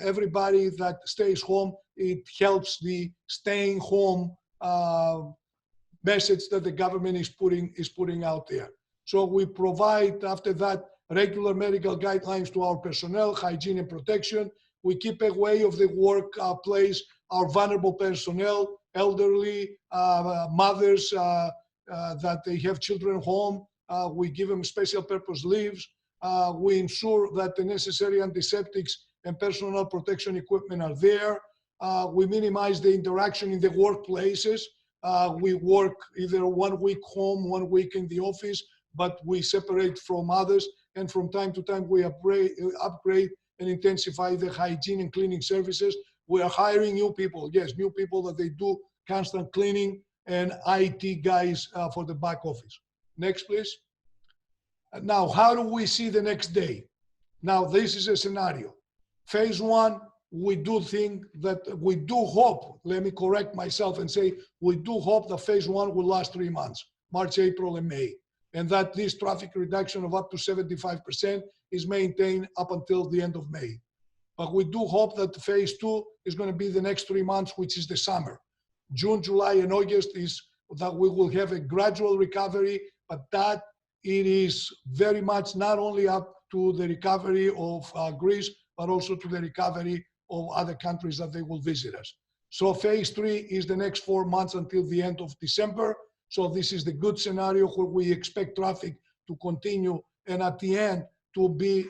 everybody that stays home, it helps the staying home message that the government is putting out there. So we provide, after that, regular medical guidelines to our personnel, hygiene and protection. We keep away of the workplace our vulnerable personnel, elderly, mothers that they have children home. We give them special purpose leaves. We ensure that the necessary antiseptics and personal protection equipment are there. We minimize the interaction in the workplaces. We work either 1 week home, 1 week in the office, but we separate from others. And from time to time, we upgrade and intensify the hygiene and cleaning services. We are hiring new people, yes, new people that they do constant cleaning and IT guys for the back office. Next, please. Now, how do we see the next day? Now, this is a scenario. Phase one, we do hope, let me correct myself and say, we do hope that phase one will last 3 months, March, April, and May, and that this traffic reduction of up to 75% is maintained up until the end of May. But we do hope that phase two is going to be the next 3 months, which is the summer. June, July, and August is that we will have a gradual recovery, but that it is very much not only up to the recovery of Greece, but also to the recovery of other countries that they will visit us. So phase three is the next 4 months until the end of December. So this is the good scenario where we expect traffic to continue and at the end to be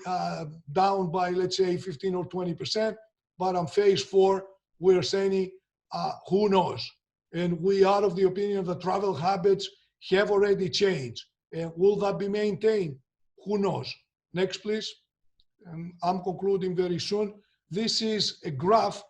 down by, let's say, 15 or 20%. But on phase four, we're saying, who knows? And we are of the opinion that travel habits have already changed. And will that be maintained? Who knows? Next, please. I'm concluding very soon. This is a graph,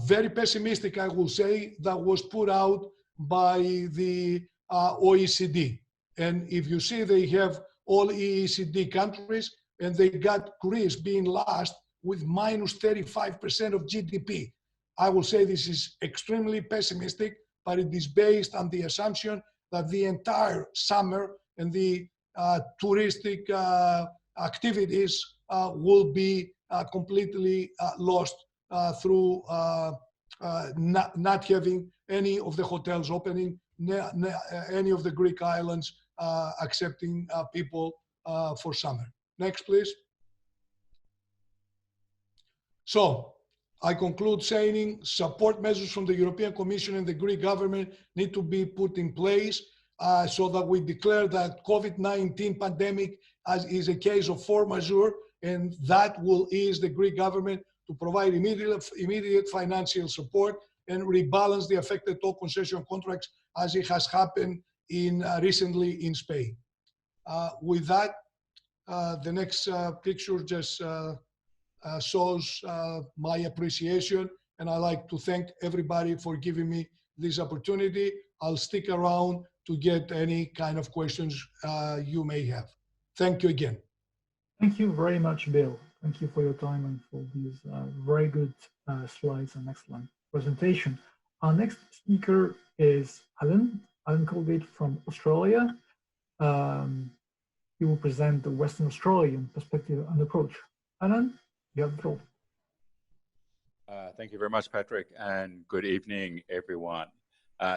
very pessimistic, I will say, that was put out by the OECD. And if you see, they have all OECD countries, and they got Greece being last with minus 35% of GDP. I will say this is extremely pessimistic, but it is based on the assumption that the entire summer and the touristic activities will be completely lost through not having any of the hotels opening, any of the Greek islands accepting people for summer. Next, please. So I conclude saying support measures from the European Commission and the Greek government need to be put in place so that we declare that COVID-19 pandemic is a case of force majeure, and that will ease the Greek government to provide immediate financial support and rebalance the affected toll concession contracts as it has happened recently in Spain. With that, the next picture just shows my appreciation, and I'd like to thank everybody for giving me this opportunity. I'll stick around to get any kind of questions you may have. Thank you again. Thank you very much, Bill. Thank you for your time and for these very good slides and excellent presentation. Our next speaker is Alan Colegate from Australia. He will present the Western Australian perspective and approach. Alan, you have the floor. Thank you very much, Patrick, and good evening, everyone.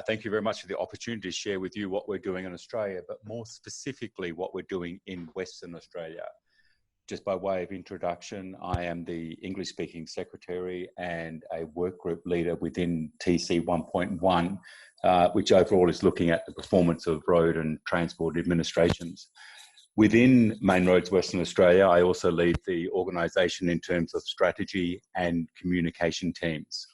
Thank you very much for the opportunity to share with you what we're doing in Australia, but more specifically what we're doing in Western Australia. Just by way of introduction, I am the English-speaking secretary and a work group leader within TC 1.1, which overall is looking at the performance of road and transport administrations. Within Main Roads Western Australia, I also lead the organisation in terms of strategy and communication teams.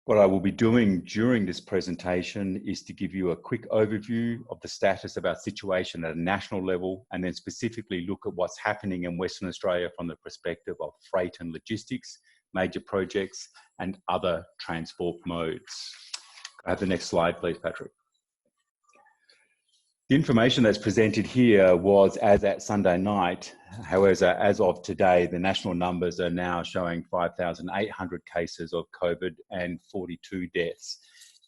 What I will be doing during this presentation is to give you a quick overview of the status of our situation at a national level, and then specifically look at what's happening in Western Australia from the perspective of freight and logistics, major projects, and other transport modes. I have the next slide, please, Patrick. The information that's presented here was as at Sunday night. However, as of today, the national numbers are now showing 5,800 cases of COVID and 42 deaths.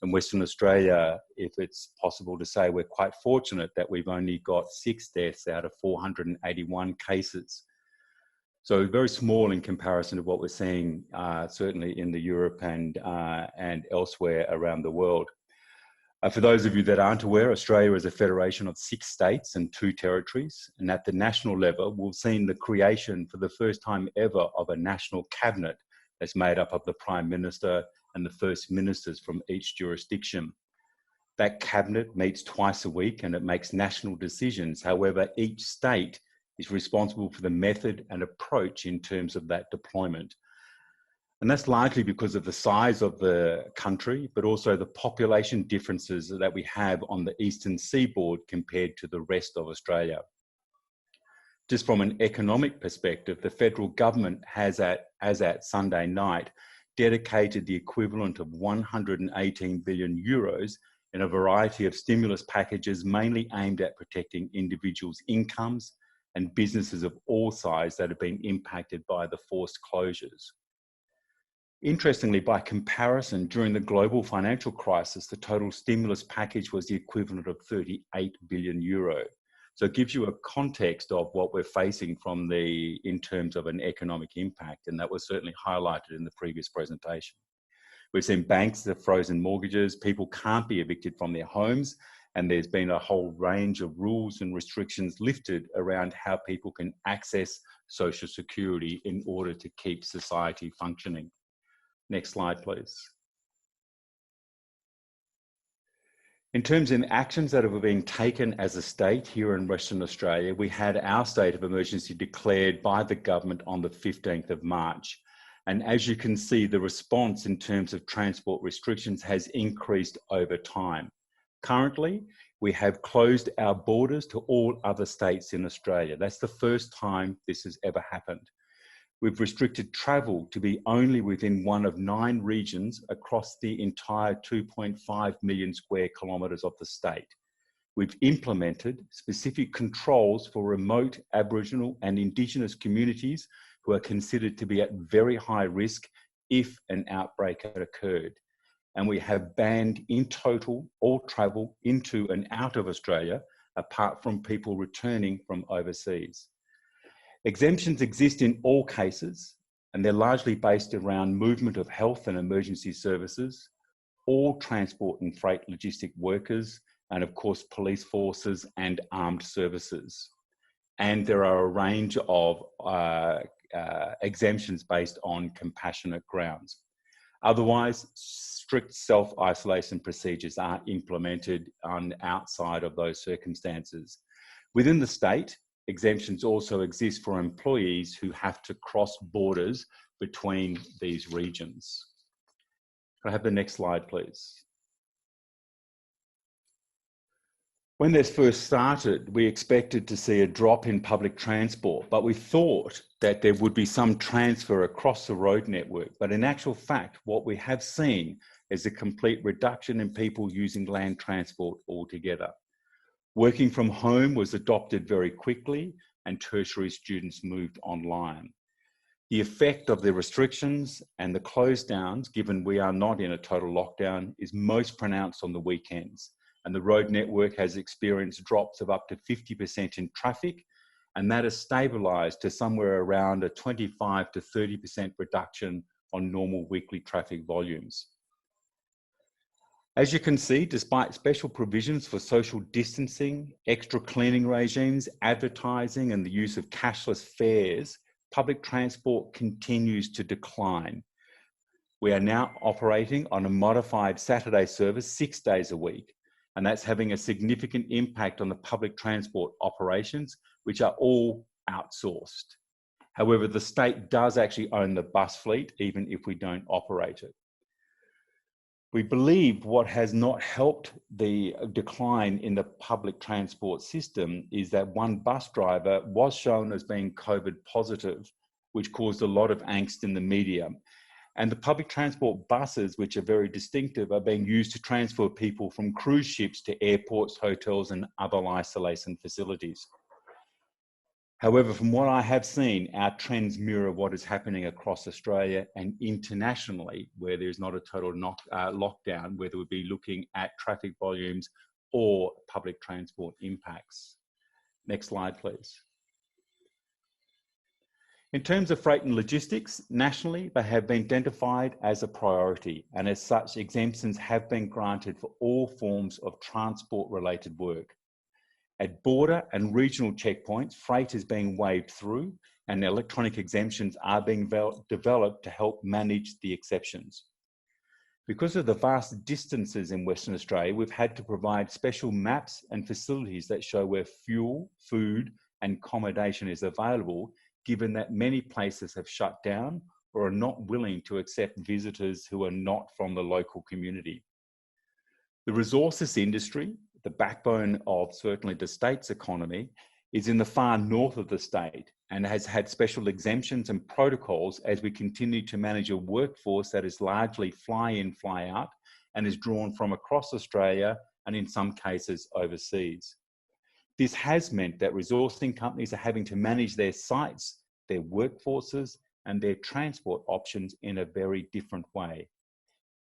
In Western Australia, if it's possible to say, we're quite fortunate that we've only got 6 deaths out of 481 cases. So very small in comparison to what we're seeing, certainly in the Europe and elsewhere around the world. For those of you that aren't aware, Australia is a federation of 6 states and 2 territories. And at the national level, we've seen the creation for the first time ever of a national cabinet that's made up of the Prime Minister and the First Ministers from each jurisdiction. That cabinet meets twice a week and it makes national decisions. However, each state is responsible for the method and approach in terms of that deployment. And that's largely because of the size of the country, but also the population differences that we have on the eastern seaboard compared to the rest of Australia. Just from an economic perspective, the federal government has, as at Sunday night, dedicated the equivalent of 118 billion euros in a variety of stimulus packages mainly aimed at protecting individuals' incomes and businesses of all sizes that have been impacted by the forced closures. Interestingly, by comparison, during the global financial crisis, the total stimulus package was the equivalent of 38 billion euro. So it gives you a context of what we're facing in terms of an economic impact, and that was certainly highlighted in the previous presentation. We've seen banks that have frozen mortgages, people can't be evicted from their homes, and there's been a whole range of rules and restrictions lifted around how people can access social security in order to keep society functioning. Next slide, please. In terms of actions that have been taken as a state here in Western Australia, we had our state of emergency declared by the government on the 15th of March. And as you can see, the response in terms of transport restrictions has increased over time. Currently, we have closed our borders to all other states in Australia. That's the first time this has ever happened. We've restricted travel to be only within one of 9 regions across the entire 2.5 million square kilometres of the state. We've implemented specific controls for remote Aboriginal and Indigenous communities who are considered to be at very high risk if an outbreak had occurred. And we have banned in total all travel into and out of Australia, apart from people returning from overseas. Exemptions exist in all cases, and they're largely based around movement of health and emergency services, all transport and freight logistic workers, and of course, police forces and armed services. And there are a range of exemptions based on compassionate grounds. Otherwise, strict self-isolation procedures are implemented outside of those circumstances. Within the state, exemptions also exist for employees who have to cross borders between these regions. Can I have the next slide, please? When this first started, we expected to see a drop in public transport, but we thought that there would be some transfer across the road network. But in actual fact, what we have seen is a complete reduction in people using land transport altogether. Working from home was adopted very quickly, and tertiary students moved online. The effect of the restrictions and the close downs, given we are not in a total lockdown, is most pronounced on the weekends. And the road network has experienced drops of up to 50% in traffic, and that has stabilised to somewhere around a 25 to 30% reduction on normal weekly traffic volumes. As you can see, despite special provisions for social distancing, extra cleaning regimes, advertising, and the use of cashless fares, public transport continues to decline. We are now operating on a modified Saturday service 6 days a week, and that's having a significant impact on the public transport operations, which are all outsourced. However, the state does actually own the bus fleet, even if we don't operate it. We believe what has not helped the decline in the public transport system is that one bus driver was shown as being COVID positive, which caused a lot of angst in the media. And the public transport buses, which are very distinctive, are being used to transfer people from cruise ships to airports, hotels, and other isolation facilities. However, from what I have seen, our trends mirror what is happening across Australia and internationally, where there's not a total lockdown, whether we be looking at traffic volumes or public transport impacts. Next slide, please. In terms of freight and logistics, nationally, they have been identified as a priority, and as such, exemptions have been granted for all forms of transport-related work. At border and regional checkpoints, freight is being waved through, and electronic exemptions are being developed to help manage the exceptions. Because of the vast distances in Western Australia, we've had to provide special maps and facilities that show where fuel, food, and accommodation is available, given that many places have shut down or are not willing to accept visitors who are not from the local community. The resources industry, the backbone of certainly the state's economy, is in the far north of the state and has had special exemptions and protocols as we continue to manage a workforce that is largely fly in, fly out, and is drawn from across Australia and in some cases overseas. This has meant that resourcing companies are having to manage their sites, their workforces, and their transport options in a very different way.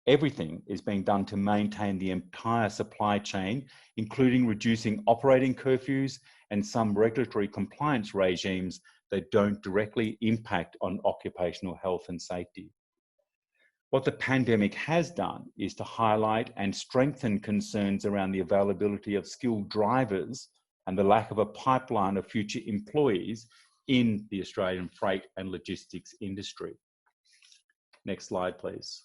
Everything is being done to maintain the entire supply chain, including reducing operating curfews and some regulatory compliance regimes that don't directly impact on occupational health and safety. What the pandemic has done is to highlight and strengthen concerns around the availability of skilled drivers and the lack of a pipeline of future employees in the Australian freight and logistics industry. Next slide, please.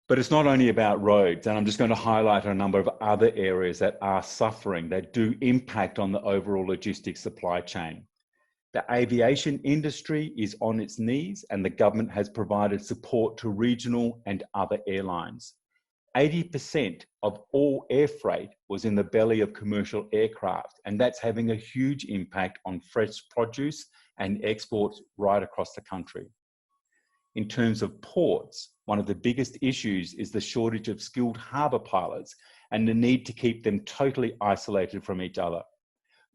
But it's not only about roads, and I'm just going to highlight a number of other areas that are suffering, that do impact on the overall logistics supply chain. The aviation industry is on its knees, and the government has provided support to regional and other airlines. 80% of all air freight was in the belly of commercial aircraft, and that's having a huge impact on fresh produce and exports right across the country. In terms of ports, one of the biggest issues is the shortage of skilled harbour pilots and the need to keep them totally isolated from each other.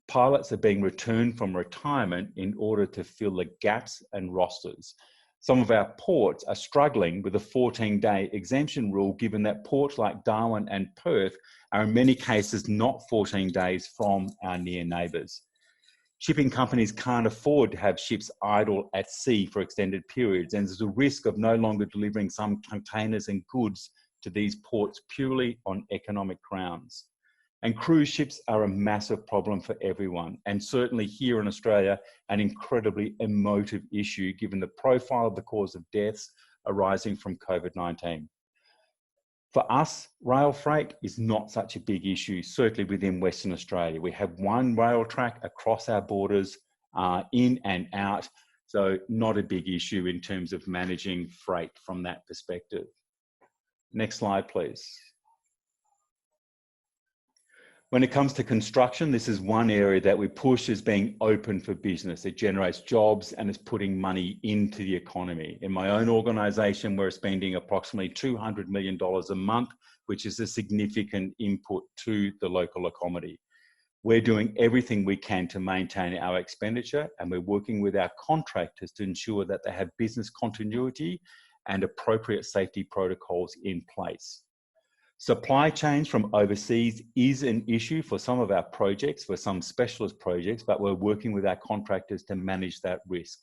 Pilots are being returned from retirement in order to fill the gaps and rosters. Some of our ports are struggling with a 14-day exemption rule, given that ports like Darwin and Perth are in many cases not 14 days from our near neighbours. Shipping companies can't afford to have ships idle at sea for extended periods, and there's a risk of no longer delivering some containers and goods to these ports purely on economic grounds. And cruise ships are a massive problem for everyone, and certainly here in Australia, an incredibly emotive issue given the profile of the cause of deaths arising from COVID-19. For us, rail freight is not such a big issue, certainly within Western Australia. We have one rail track across our borders, in and out, so not a big issue in terms of managing freight from that perspective. Next slide, please. When it comes to construction, this is one area that we push as being open for business. It generates jobs and is putting money into the economy. In my own organisation, we're spending approximately $200 million a month, which is a significant input to the local economy. We're doing everything we can to maintain our expenditure, and we're working with our contractors to ensure that they have business continuity and appropriate safety protocols in place. Supply chains from overseas is an issue for some of our projects, for some specialist projects, but we're working with our contractors to manage that risk.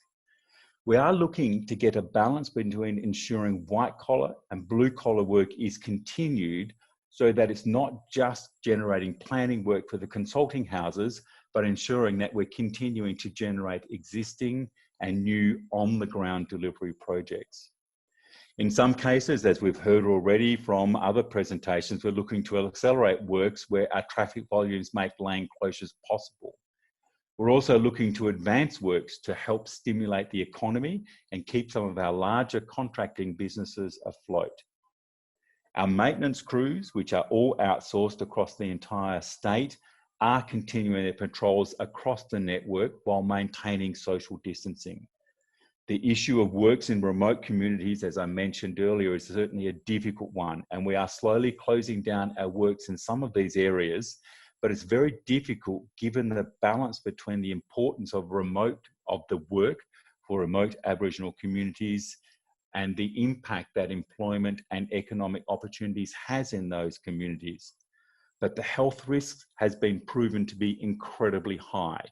We are looking to get a balance between ensuring white collar and blue collar work is continued, so that it's not just generating planning work for the consulting houses, but ensuring that we're continuing to generate existing and new on the ground delivery projects. In some cases, as we've heard already from other presentations, we're looking to accelerate works where our traffic volumes make lane closures possible. We're also looking to advance works to help stimulate the economy and keep some of our larger contracting businesses afloat. Our maintenance crews, which are all outsourced across the entire state, are continuing their patrols across the network while maintaining social distancing. The issue of works in remote communities, as I mentioned earlier, is certainly a difficult one, and we are slowly closing down our works in some of these areas, but it's very difficult given the balance between the importance of the work for remote Aboriginal communities and the impact that employment and economic opportunities has in those communities. But the health risk has been proven to be incredibly high.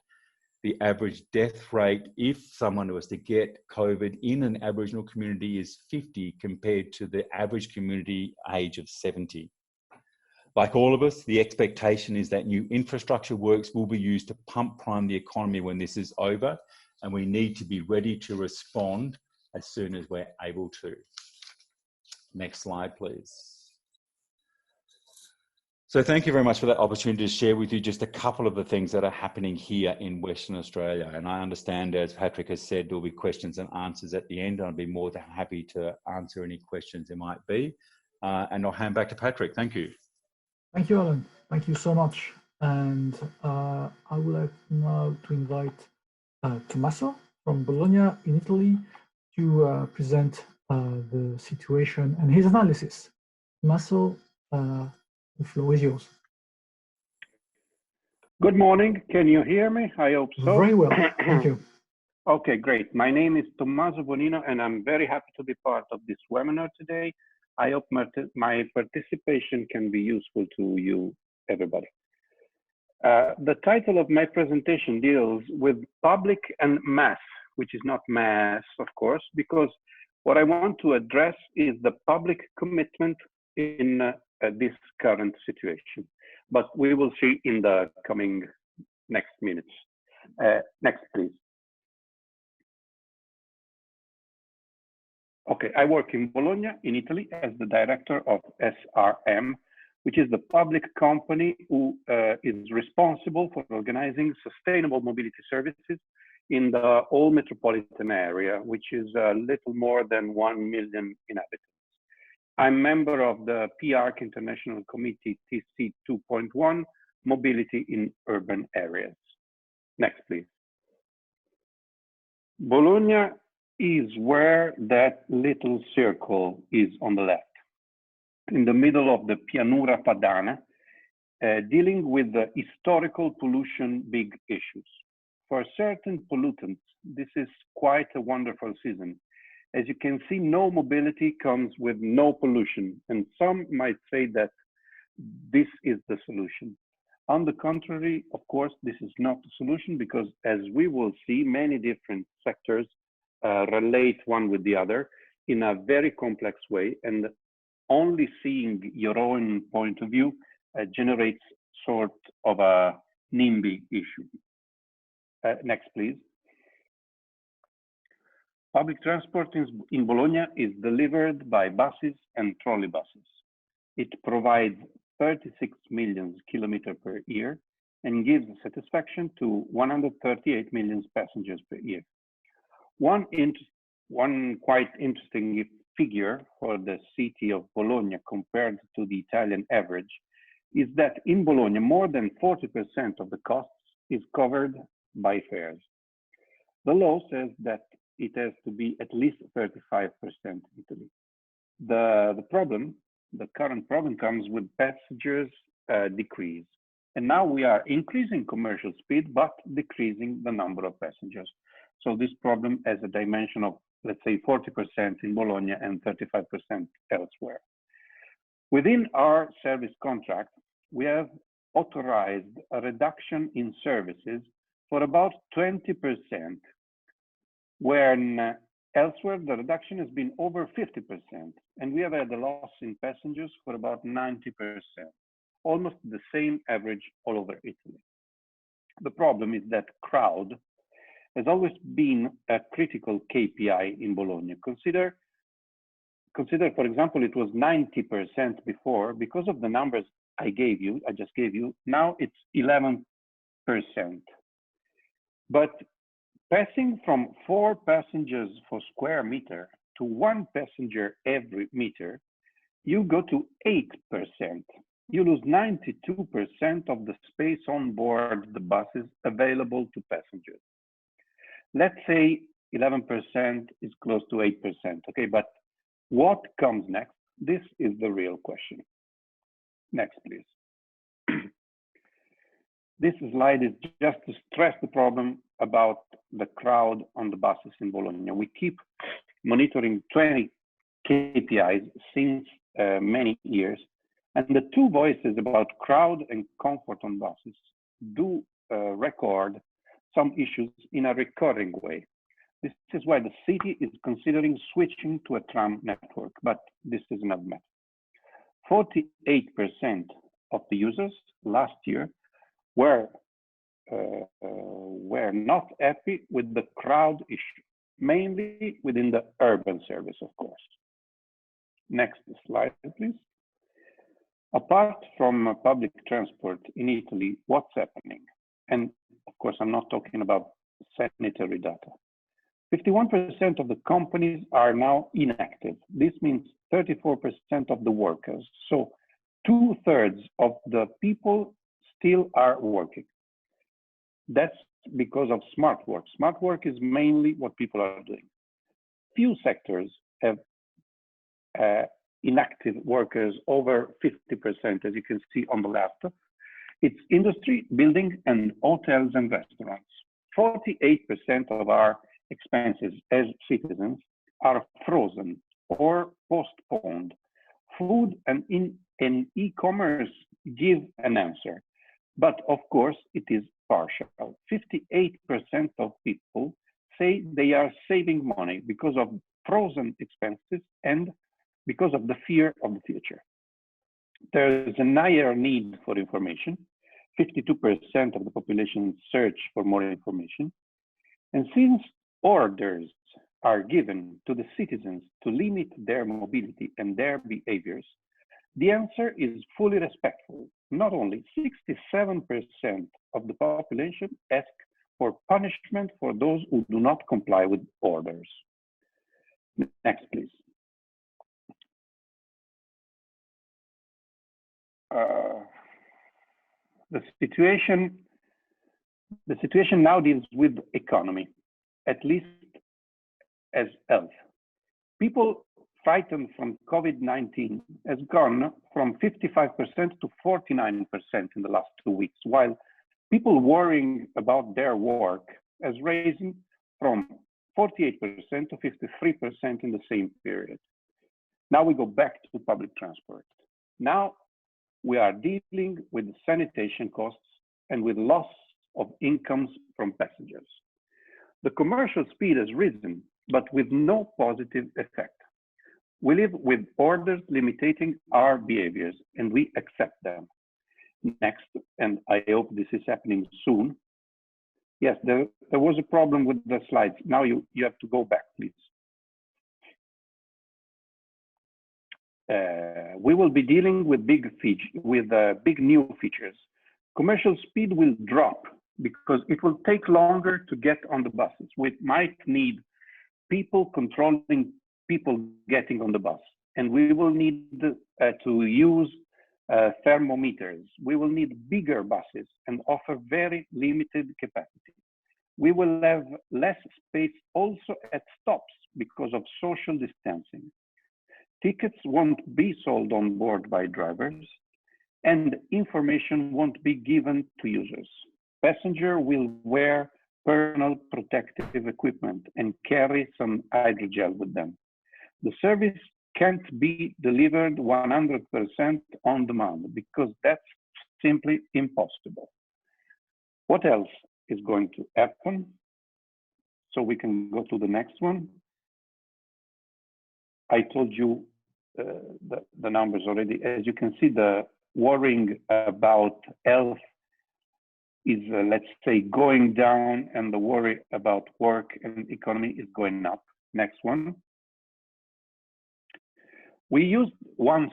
The average death rate, if someone was to get COVID in an Aboriginal community, is 50 compared to the average community age of 70. Like all of us, the expectation is that new infrastructure works will be used to pump prime the economy when this is over, and we need to be ready to respond as soon as we're able to. Next slide, please. So thank you very much for that opportunity to share with you just a couple of the things that are happening here in Western Australia. And I understand, as Patrick has said, there'll be questions and answers at the end. I'll be more than happy to answer any questions there might be. And I'll hand back to Patrick. Thank you. Thank you, Alan. Thank you so much. And I would like now to invite Tommaso from Bologna in Italy to present the situation and his analysis. Tommaso, the floor is yours. Good morning. Can you hear me? I hope so. Very well. Thank you. Okay, great. My name is Tommaso Bonino, and I'm very happy to be part of this webinar today. I hope my participation can be useful to you, everybody. The title of my presentation deals with public and mass, which is not mass, of course, because what I want to address is the public commitment in this current situation. But we will see in the coming next minutes. Next, please. Okay, I work in Bologna, in Italy, as the director of SRM, which is the public company who is responsible for organizing sustainable mobility services in the whole metropolitan area, which is a little more than 1 million inhabitants. I'm member of the PIARC International Committee TC 2.1, Mobility in Urban Areas. Next, please. Bologna is where that little circle is on the left, in the middle of the Pianura Padana, dealing with the historical pollution big issues. For certain pollutants, this is quite a wonderful season. As you can see, no mobility comes with no pollution, and some might say that this is the solution. On the contrary, of course, this is not the solution because, as we will see, many different sectors relate one with the other in a very complex way, and only seeing your own point of view generates sort of a NIMBY issue. Next, please. Public transport in Bologna is delivered by buses and trolleybuses. It provides 36 million kilometers per year and gives satisfaction to 138 million passengers per year. One quite interesting figure for the city of Bologna compared to the Italian average is that in Bologna, more than 40% of the costs is covered by fares. The law says that it has to be at least 35% in Italy. The current problem comes with passengers decrease. And now we are increasing commercial speed, but decreasing the number of passengers. So this problem has a dimension of, let's say, 40% in Bologna and 35% elsewhere. Within our service contract, we have authorized a reduction in services for about 20%, when elsewhere the reduction has been over 50%, and we have had a loss in passengers for about 90%, almost the same average all over Italy. The problem is that crowd has always been a critical KPI in Bologna. Consider, for example, it was 90% before. Because of the numbers I just gave you, now it's 11%. But passing from 4 passengers per square meter to 1 passenger every meter, you go to 8%. You lose 92% of the space on board the buses available to passengers. Let's say 11% is close to 8%, okay? But what comes next? This is the real question. Next, please. This slide is just to stress the problem about the crowd on the buses in Bologna. We keep monitoring 20 KPIs since many years, and the 2 voices about crowd and comfort on buses do record some issues in a recurring way. This is why the city is considering switching to a tram network, but this is another matter. 48% of the users last year were not happy with the crowd issue, mainly within the urban service, of course. Next slide, please. Apart from public transport in Italy, what's happening? And of course, I'm not talking about sanitary data. 51% of the companies are now inactive. This means 34% of the workers. So 2/3 of the people still are working. That's because of smart work. Smart work is mainly what people are doing. Few sectors have inactive workers over 50%, as you can see on the left. It's industry, building, and hotels and restaurants. 48% of our expenses as citizens are frozen or postponed. Food and e-commerce give an answer, but of course it is partial. 58% of people say they are saving money because of frozen expenses and because of the fear of the future. There is a higher need for information. 52% of the population search for more information. And since orders are given to the citizens to limit their mobility and their behaviors, the answer is fully respectful. Not only 67% of the population ask for punishment for those who do not comply with orders. Next, please. The situation now deals with economy, at least as health. People frightened from COVID-19 has gone from 55% to 49% in the last 2 weeks, while people worrying about their work has risen from 48% to 53% in the same period. Now we go back to public transport. Now we are dealing with sanitation costs and with loss of incomes from passengers. The commercial speed has risen, but with no positive effect. We live with orders limiting our behaviors, and we accept them. Next, and I hope this is happening soon. Yes, there was a problem with the slides. Now you have to go back, please. We will be dealing with big new features. Commercial speed will drop because it will take longer to get on the buses. We might need people controlling people getting on the bus, and we will need to use thermometers. We will need bigger buses and offer very limited capacity. We will have less space also at stops because of social distancing. Tickets won't be sold on board by drivers, and information won't be given to users. Passenger will wear personal protective equipment and carry some hydrogel with them. The service can't be delivered 100% on demand because that's simply impossible. What else is going to happen? So we can go to the next one. I told you the numbers already. As you can see, the worrying about health is, let's say, going down, and the worry about work and economy is going up. Next one. We used once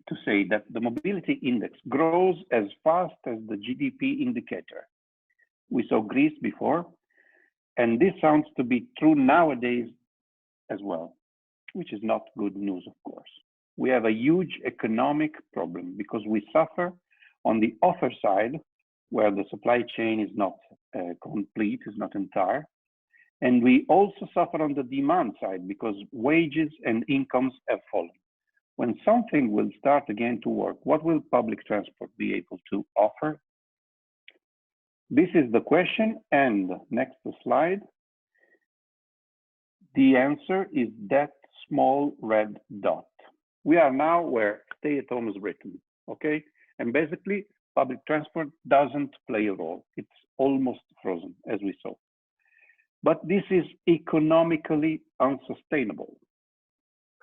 to say that the mobility index grows as fast as the GDP indicator. We saw Greece before, and this sounds to be true nowadays as well, which is not good news, of course. We have a huge economic problem because we suffer on the offer side, where the supply chain is not complete, is not entire. And we also suffer on the demand side because wages and incomes have fallen. When something will start again to work, what will public transport be able to offer? This is the question, and next slide. The answer is that small red dot. We are now where stay at home is written, okay? And basically, public transport doesn't play a role. It's almost frozen, as we saw. But this is economically unsustainable.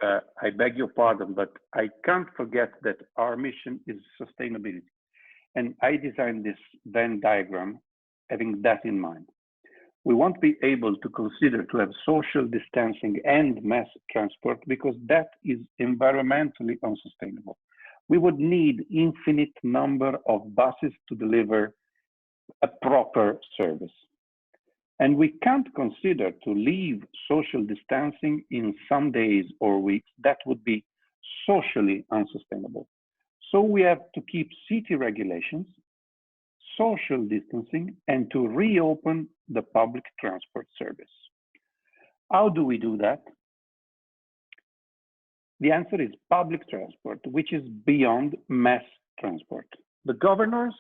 I beg your pardon, but I can't forget that our mission is sustainability. And I designed this Venn diagram having that in mind. We won't be able to consider to have social distancing and mass transport because that is environmentally unsustainable. We would need infinite number of buses to deliver a proper service. And we can't consider to leave social distancing in some days or weeks. That would be socially unsustainable. So we have to keep city regulations social distancing, and to reopen the public transport service. How do we do that? The answer is public transport, which is beyond mass transport. The governors,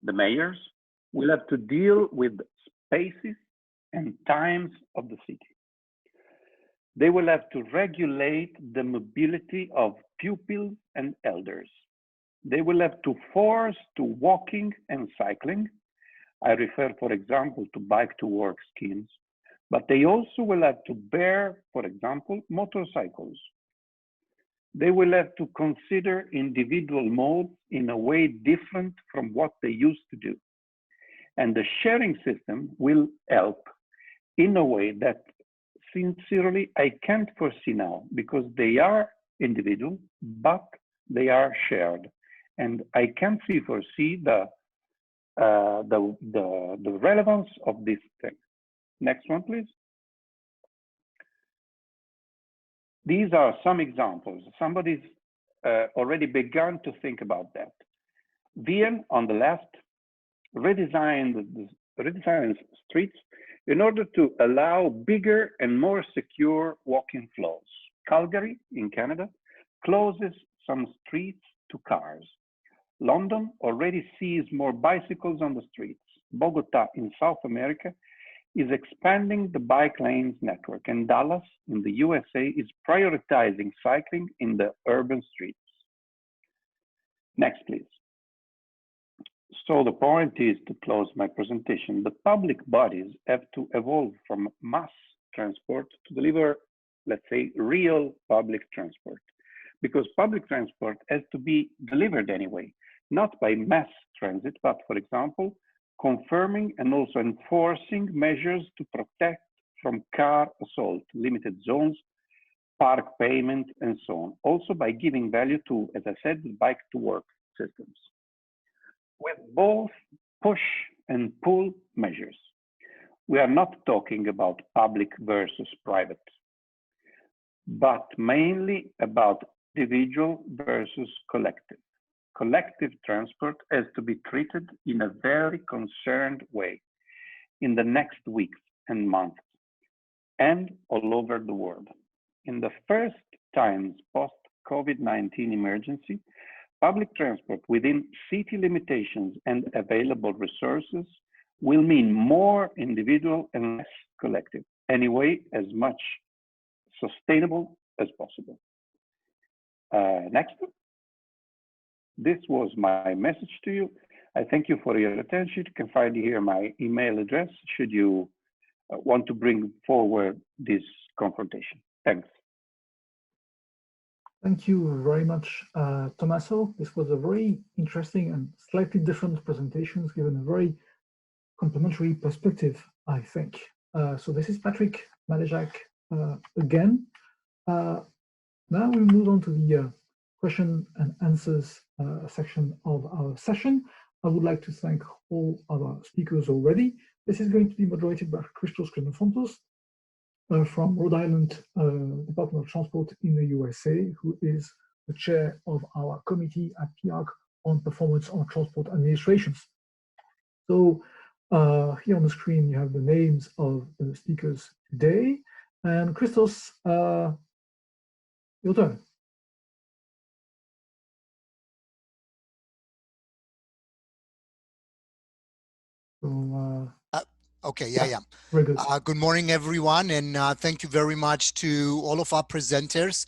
the mayors, will have to deal with spaces and times of the city. They will have to regulate the mobility of pupils and elders. They will have to force to walking and cycling. I refer, for example, to bike to work schemes, but they also will have to bear, for example, motorcycles. They will have to consider individual modes in a way different from what they used to do. And the sharing system will help in a way that sincerely I can't foresee now, because they are individual, but they are shared. And I can't foresee the relevance of this thing. Next one, please. These are some examples. Somebody's already begun to think about that. Vienna on the left redesigned streets in order to allow bigger and more secure walking flows. Calgary in Canada closes some streets to cars. London already sees more bicycles on the streets. Bogota in South America is expanding the bike lanes network, and Dallas in the USA is prioritizing cycling in the urban streets. Next, please. So the point is, to close my presentation, the public bodies have to evolve from mass transport to deliver, let's say, real public transport, because public transport has to be delivered anyway, not by mass transit, but, for example, confirming and also enforcing measures to protect from car assault, limited zones, park payment, and so on. Also by giving value to, as I said, bike to work systems. With both push and pull measures, we are not talking about public versus private, but mainly about individual versus collective. Collective transport has to be treated in a very concerned way in the next weeks and months and all over the world. In the first times post-COVID-19 emergency, public transport within city limitations and available resources will mean more individual and less collective, anyway, as much sustainable as possible. Next. This was my message to you. I thank you for your attention. You can find here my email address should you want to bring forward this confrontation. Thanks. Thank you very much, Tommaso. This was a very interesting and slightly different presentation, given a very complementary perspective, I think. So this is Patrick Malejak again. Now we move on to the question and answers section of our session. I would like to thank all our speakers already. This is going to be moderated by Christos Krinofontos from Rhode Island Department of Transport in the USA, who is the chair of our committee at PIARC on performance on transport administrations. So here on the screen, you have the names of the speakers today. And Christos, your turn. So, okay, yeah. Very good. Good morning, everyone, and thank you very much to all of our presenters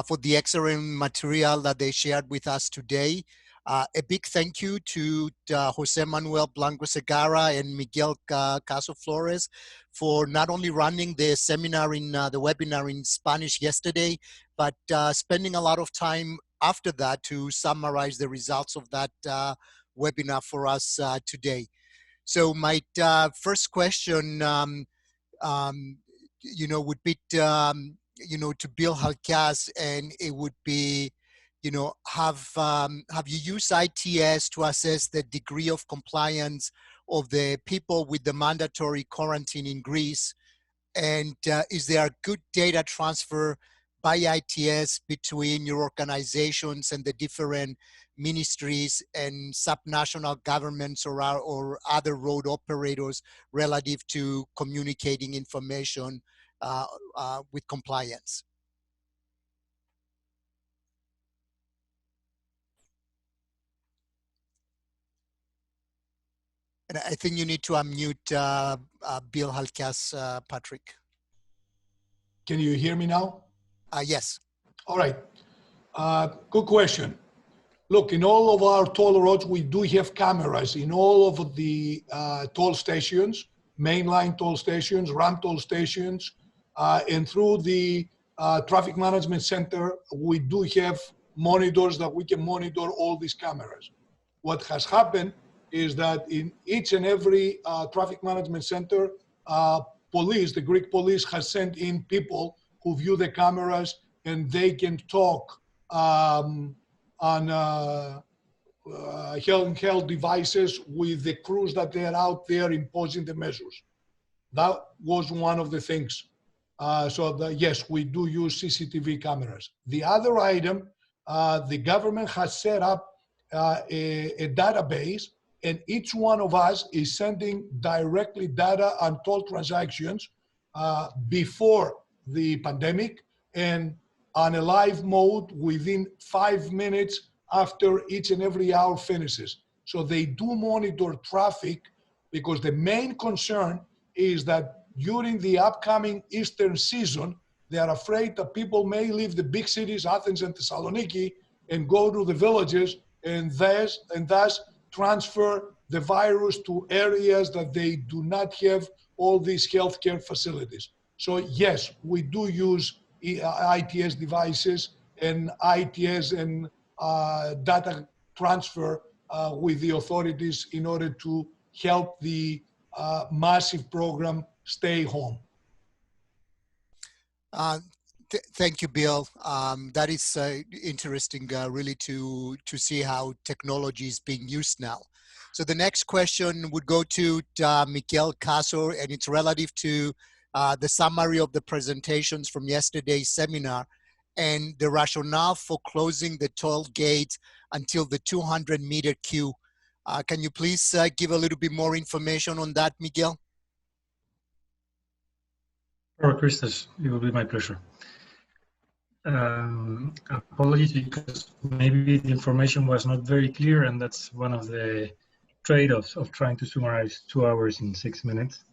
for the excellent material that they shared with us today. A big thank you to Jose Manuel Blanco Segarra and Miguel Caso Florez for not only running the seminar in the webinar in Spanish yesterday, but spending a lot of time after that to summarize the results of that webinar for us today. So my first question, would be, to Bill Halkias, and it would be, have you used ITS to assess the degree of compliance of the people with the mandatory quarantine in Greece? And is there a good data transfer PIARC between your organizations and the different ministries and subnational governments or other road operators relative to communicating information with compliance? And I think you need to unmute Bill Halkias, Patrick. Can you hear me now? Yes. All right. Good question. Look, in all of our toll roads, we do have cameras in all of the toll stations, mainline toll stations, ramp toll stations, and through the traffic management center, we do have monitors that we can monitor all these cameras. What has happened is that in each and every traffic management center, police, the Greek police has sent in people who view the cameras, and they can talk on handheld devices with the crews that they're out there imposing the measures. That was one of the things. Yes, we do use CCTV cameras. The other item, the government has set up a database, and each one of us is sending directly data on toll transactions before the pandemic and on a live mode within 5 minutes after each and every hour finishes. So they do monitor traffic, because the main concern is that during the upcoming Easter season, they are afraid that people may leave the big cities, Athens and Thessaloniki, and go to the villages and thus transfer the virus to areas that they do not have all these healthcare facilities. So yes, we do use ITS devices and ITS and data transfer with the authorities in order to help the massive program stay home. Thank you, Bill. That is interesting, really, to see how technology is being used now. So the next question would go to Miguel Caso, and it's relative to the summary of the presentations from yesterday's seminar and the rationale for closing the toll gate until the 200-meter queue. Can you please give a little bit more information on that, Miguel? Sure, Christos, it will be my pleasure. Apologies, because maybe the information was not very clear, and that's one of the trade-offs of trying to summarize 2 hours in 6 minutes.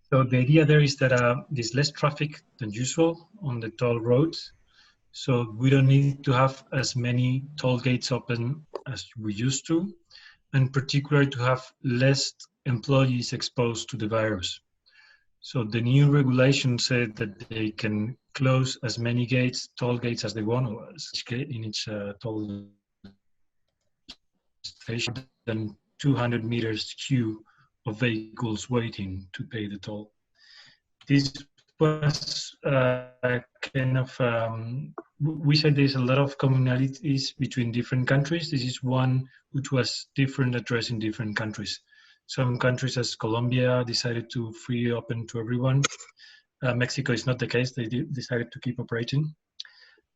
So the idea there is that there's less traffic than usual on the toll roads. So we don't need to have as many toll gates open as we used to, and particularly to have less employees exposed to the virus. So the new regulation said that they can close as many toll gates as they want in each toll station, than 200 meters queue of vehicles waiting to pay the toll. This was kind of, we said there's a lot of commonalities between different countries. This is one which was different, addressing different countries. Some countries, as Colombia, decided to free open to everyone. Mexico is not the case. They decided to keep operating.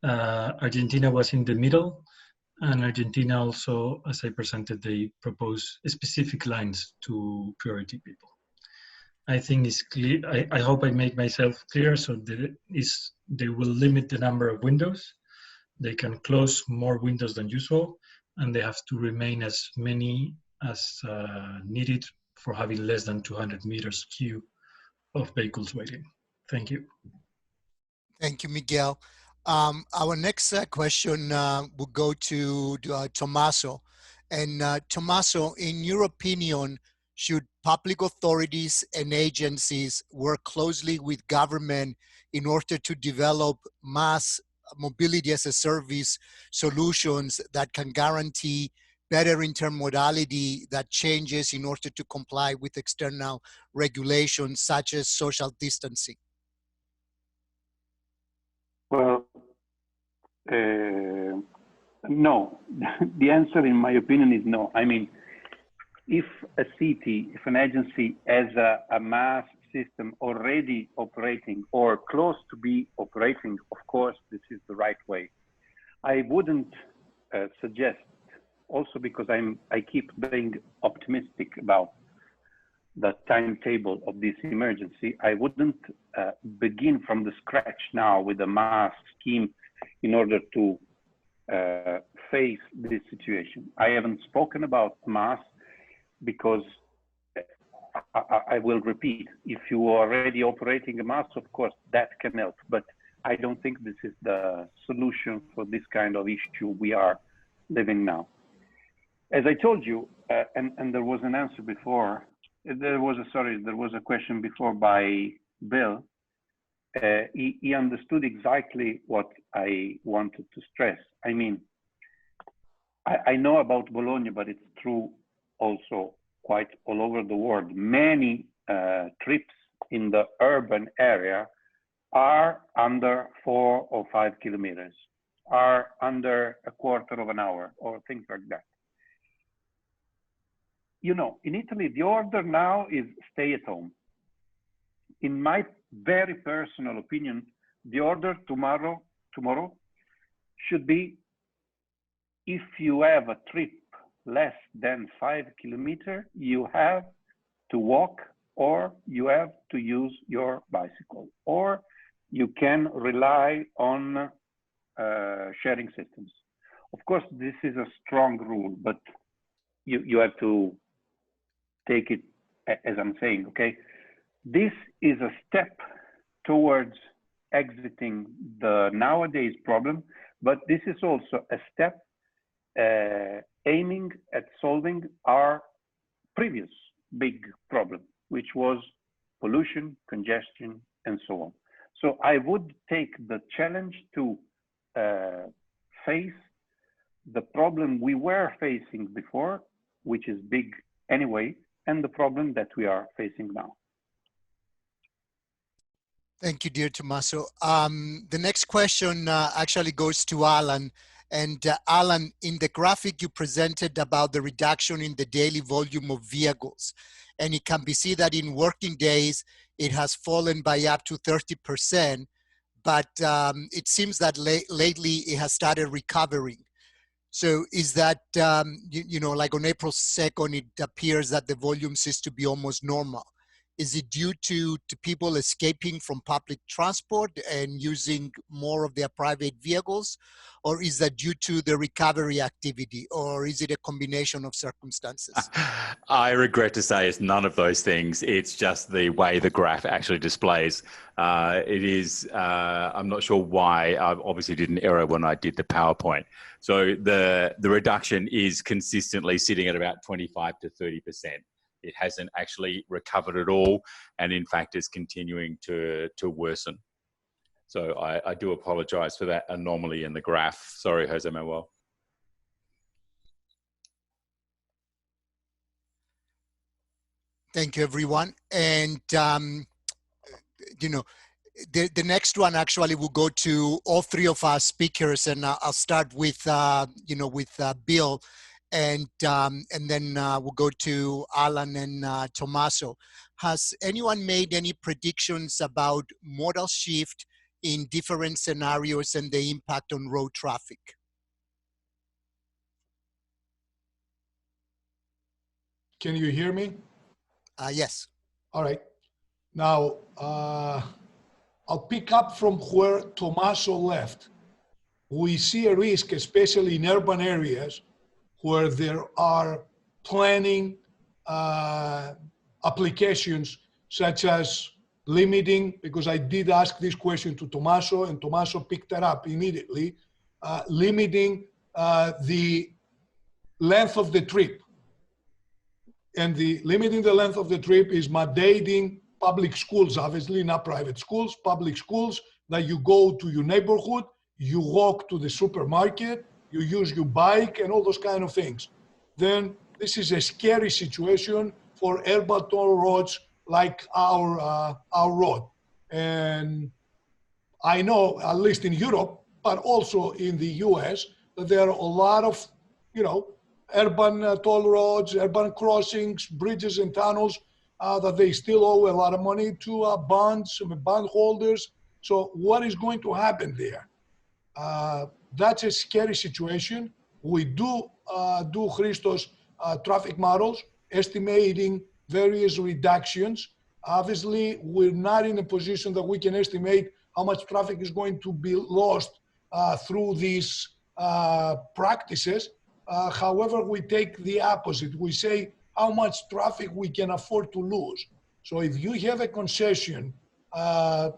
Argentina was in the middle, and Argentina also, as I presented, they propose specific lines to priority people. I think it's clear. I hope I make myself clear. So they will limit the number of windows. They can close more windows than usual, and they have to remain as many as needed for having less than 200 meters queue of vehicles waiting. Thank you. Thank you, Miguel. Our next question will go to Tommaso. And Tommaso, in your opinion, should public authorities and agencies work closely with government in order to develop mass mobility as a service solutions that can guarantee better intermodality that changes in order to comply with external regulations such as social distancing? Well, no. The answer, in my opinion, is no. I mean, if a city, if an agency has a mass system already operating or close to be operating, of course, this is the right way. I wouldn't suggest, also because I keep being optimistic about the timetable of this emergency, I wouldn't begin from the scratch now with a mass scheme in order to face this situation. I haven't spoken about mass because I will repeat, if you are already operating a mass, of course, that can help, but I don't think this is the solution for this kind of issue we are living now. As I told you, and there was an answer before, there was a question before by Bill. He understood exactly what I wanted to stress. I mean, I know about Bologna, but it's true also quite all over the world. Many trips in the urban area are under 4 or 5 kilometers, are under a quarter of an hour, or things like that. You know, in Italy, the order now is stay at home. In my very personal opinion, the order tomorrow should be, if you have a trip less than 5 kilometers, you have to walk, or you have to use your bicycle, or you can rely on sharing systems. Of course, this is a strong rule, but you have to take it as I'm saying, okay? This is a step towards exiting the nowadays problem, but this is also a step aiming at solving our previous big problem, which was pollution, congestion, and so on. So I would take the challenge to face the problem we were facing before, which is big anyway, and the problem that we are facing now. Thank you, dear Tommaso. The next question actually goes to Alan. And Alan, in the graphic you presented about the reduction in the daily volume of vehicles, and it can be seen that in working days, it has fallen by up to 30%, but it seems that lately it has started recovering. So is that, you know, like on April 2nd, it appears that the volume seems to be almost normal. Is it due to people escaping from public transport and using more of their private vehicles? Or is that due to the recovery activity? Or is it a combination of circumstances? I regret to say it's none of those things. It's just the way the graph actually displays. It is, I'm not sure why. I obviously did an error when I did the PowerPoint. So the reduction is consistently sitting at about 25 to 30%. It hasn't actually recovered at all, and in fact is continuing to worsen. So I do apologize for that anomaly in the graph. Sorry, Jose Manuel. Thank you, everyone. And, you know, the next one actually will go to all three of our speakers, and I'll start with, you know, with Bill. And then we'll go to Alan and Tommaso. Has anyone made any predictions about modal shift in different scenarios and the impact on road traffic? Can you hear me? Yes. All right. Now, I'll pick up from where Tommaso left. We see a risk, especially in urban areas, where there are planning applications such as limiting, because I did ask this question to Tommaso and Tommaso picked it up immediately, limiting the length of the trip. And limiting the length of the trip is mandating public schools, obviously not private schools, public schools, that you go to your neighborhood, you walk to the supermarket, you use your bike and all those kind of things. Then this is a scary situation for urban toll roads like our road. And I know, at least in Europe, but also in the US, that there are a lot of, you know, urban toll roads, urban crossings, bridges and tunnels that they still owe a lot of money to bond holders. So what is going to happen there? That's a scary situation. We do Christos traffic models, estimating various reductions. Obviously, we're not in a position that we can estimate how much traffic is going to be lost through these practices. However, we take the opposite. We say how much traffic we can afford to lose. So if you have a concession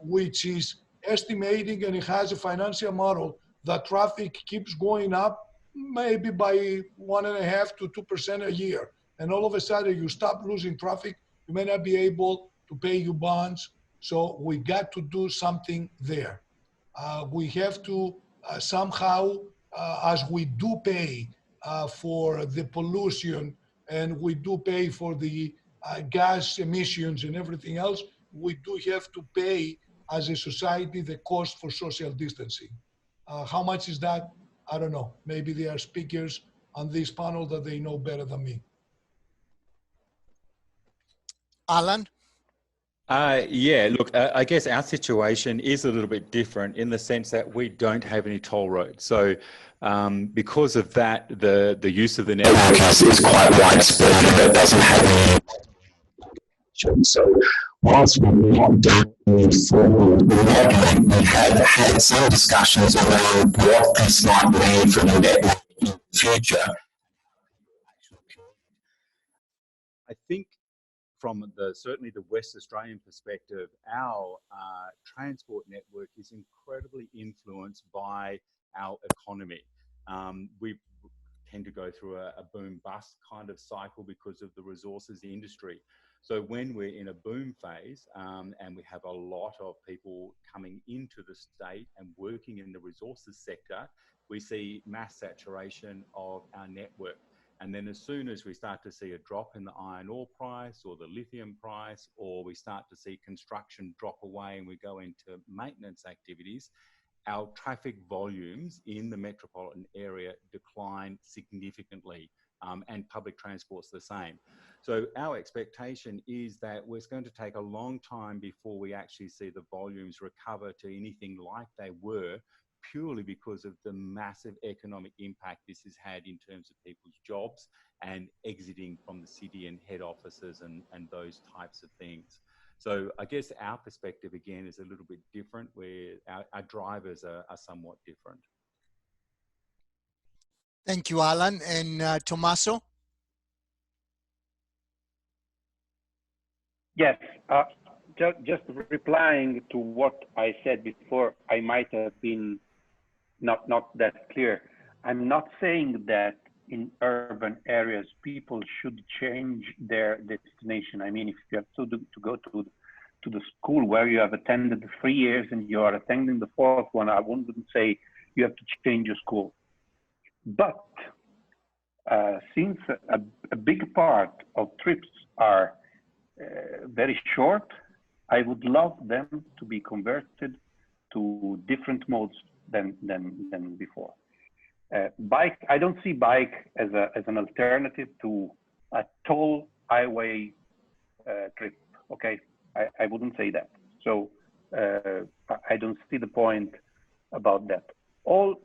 which is estimating and it has a financial model that traffic keeps going up maybe by 1.5% to 2% a year, and all of a sudden you stop losing traffic, you may not be able to pay your bonds. So we got to do something there. We have to somehow, as we do pay for the pollution and we do pay for the gas emissions and everything else, we do have to pay as a society the cost for social distancing. How much is that? I don't know. Maybe there are speakers on this panel that they know better than me. Alan? Yeah, look, I guess our situation is a little bit different in the sense that we don't have any toll roads. So because of that, the use of the network is quite widespread and it doesn't have any. So whilst we want to move forward with that, we have had some discussions around what this might mean for the network in the future. I think from certainly the West Australian perspective, our transport network is incredibly influenced by our economy. We tend to go through a boom-bust kind of cycle because of the resources industry. So when we're in a boom phase and we have a lot of people coming into the state and working in the resources sector, we see mass saturation of our network. And then as soon as we start to see a drop in the iron ore price or the lithium price, or we start to see construction drop away and we go into maintenance activities, our traffic volumes in the metropolitan area decline significantly, and public transport's the same. So our expectation is that it's going to take a long time before we actually see the volumes recover to anything like they were, purely because of the massive economic impact this has had in terms of people's jobs and exiting from the city and head offices and those types of things. So I guess our perspective again is a little bit different, where our drivers are somewhat different. Thank you, Alan. And Tommaso? Yes, just replying to what I said before, I might have been not that clear. I'm not saying that in urban areas people should change their destination. I mean, if you have to go to the school where you have attended 3 years and you are attending the 4th one, I wouldn't say you have to change your school. But since a big part of trips are very short, I would love them to be converted to different modes than before. Bike, I don't see bike as an alternative to a toll highway trip. Okay, I wouldn't say that. So I don't see the point about that. All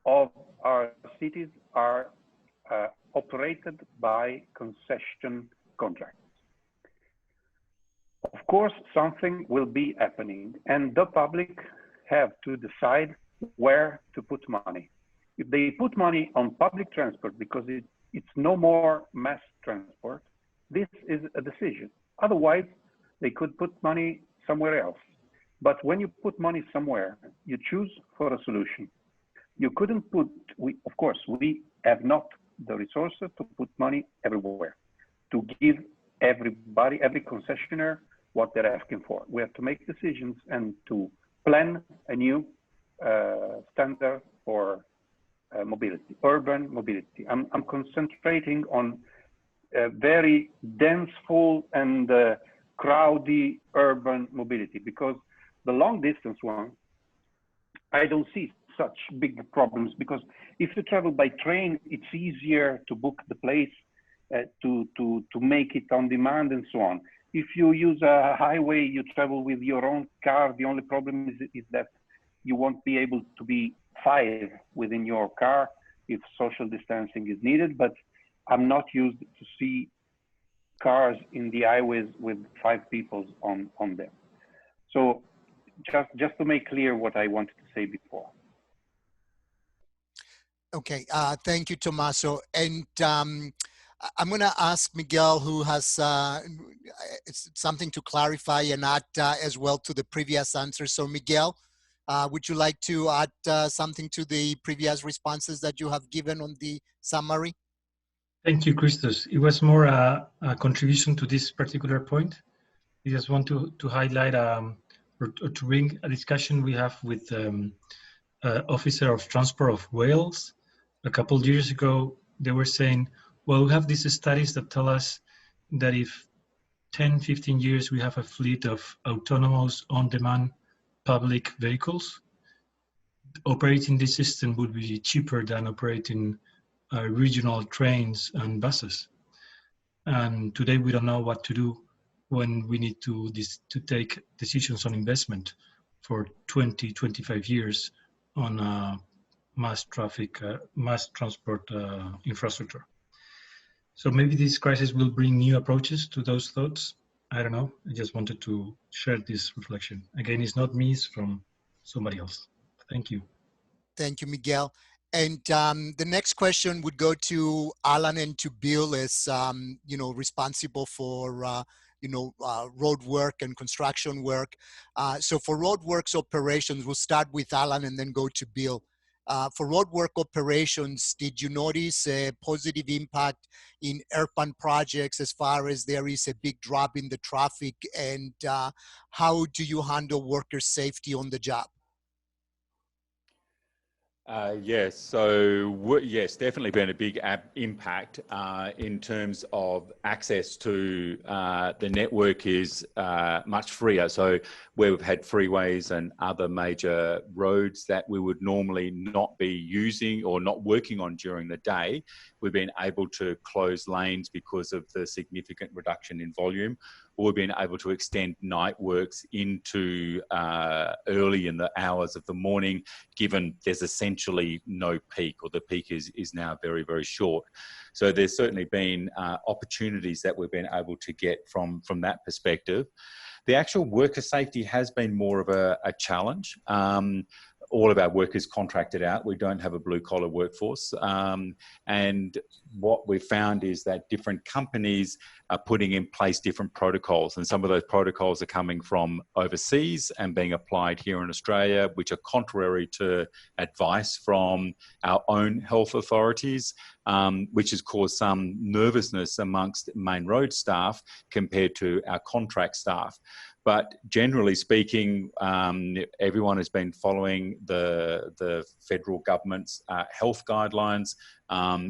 of our cities are operated by concession contracts. Of course, something will be happening, and the public have to decide where to put money. If they put money on public transport because it's no more mass transport, this is a decision. Otherwise, they could put money somewhere else. But when you put money somewhere, you choose for a solution. You couldn't put, of course, we have not the resources to put money everywhere, to give everybody, every concessionaire, what they're asking for. We have to make decisions and to plan a new standard for mobility, urban mobility. I'm concentrating on very dense, full, and crowded urban mobility, because the long distance one, I don't see such big problems, because if you travel by train, it's easier to book the place, to make it on demand and so on. If you use a highway, you travel with your own car. The only problem is that you won't be able to be 5 within your car if social distancing is needed. But I'm not used to see cars in the highways with 5 people on them. So just to make clear what I wanted to say before. Okay, thank you, Tommaso. And I'm going to ask Miguel, who has something to clarify and add as well to the previous answer. So Miguel, would you like to add something to the previous responses that you have given on the summary? Thank you, Christos. It was more a contribution to this particular point. I just want to highlight or to bring a discussion we have with Officer of Transport of Wales. A couple of years ago, they were saying, well, we have these studies that tell us that if 10, 15 years we have a fleet of autonomous on-demand public vehicles, operating this system would be cheaper than operating regional trains and buses. And today we don't know what to do when we need to take decisions on investment for 20, 25 years on mass transport infrastructure. So maybe this crisis will bring new approaches to those thoughts. I don't know. I just wanted to share this reflection. Again, it's not me, it's from somebody else. Thank you. Thank you, Miguel. And the next question would go to Alan and to Bill as, responsible for, road work and construction work. So for roadworks operations, we'll start with Alan and then go to Bill. For roadwork operations, did you notice a positive impact in urban projects as far as there is a big drop in the traffic? And how do you handle worker safety on the job? Yes, so yes, definitely been a big impact in terms of access to the network is much freer. So where we've had freeways and other major roads that we would normally not be using or not working on during the day, we've been able to close lanes because of the significant reduction in volume. Or we've been able to extend night works into early in the hours of the morning, given there's essentially no peak, or the peak is now very, very short. So there's certainly been opportunities that we've been able to get from that perspective. The actual worker safety has been more of a challenge. All of our work is contracted out. We don't have a blue-collar workforce. And what we've found is that different companies are putting in place different protocols. And some of those protocols are coming from overseas and being applied here in Australia, which are contrary to advice from our own health authorities, which has caused some nervousness amongst main road staff compared to our contract staff. But generally speaking, everyone has been following the federal government's health guidelines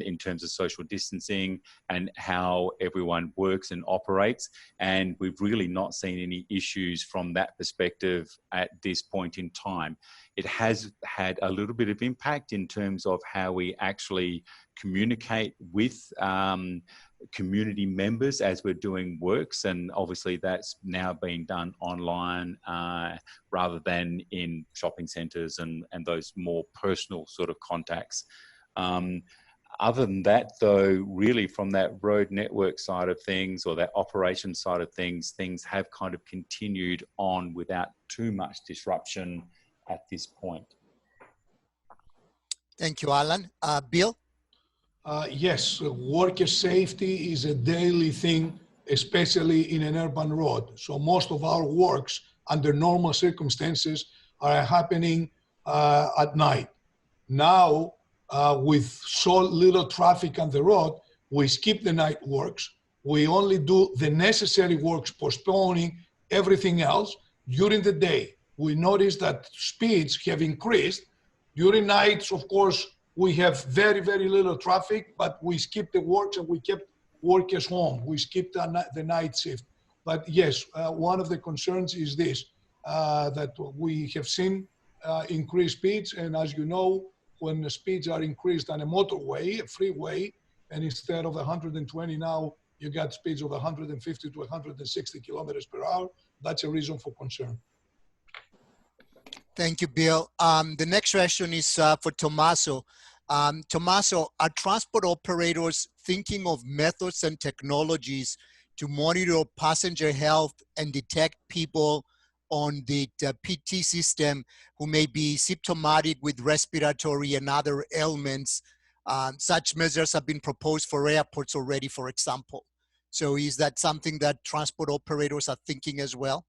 in terms of social distancing and how everyone works and operates. And we've really not seen any issues from that perspective at this point in time. It has had a little bit of impact in terms of how we actually communicate with community members as we're doing works, and obviously that's now being done online rather than in shopping centres and those more personal sort of contacts. Other than that, though, really from that road network side of things or that operation side of things, things have kind of continued on without too much disruption at this point. Thank you, Alan. Bill? Yes, worker safety is a daily thing, especially in an urban road. So most of our works under normal circumstances are happening at night. Now, with so little traffic on the road, we skip the night works. We only do the necessary works, postponing everything else during the day. We notice that speeds have increased. During nights, of course, we have very, very little traffic, but we skip the works and we kept workers home. We skipped the night shift. But yes, one of the concerns is this, that we have seen increased speeds. And as you know, when the speeds are increased on a motorway, a freeway, and instead of 120 now, you got speeds of 150 to 160 kilometers per hour. That's a reason for concern. Thank you, Bill. The next question is for Tommaso. Tommaso, are transport operators thinking of methods and technologies to monitor passenger health and detect people on the PT system who may be symptomatic with respiratory and other ailments? Such measures have been proposed for airports already, for example. So is that something that transport operators are thinking as well?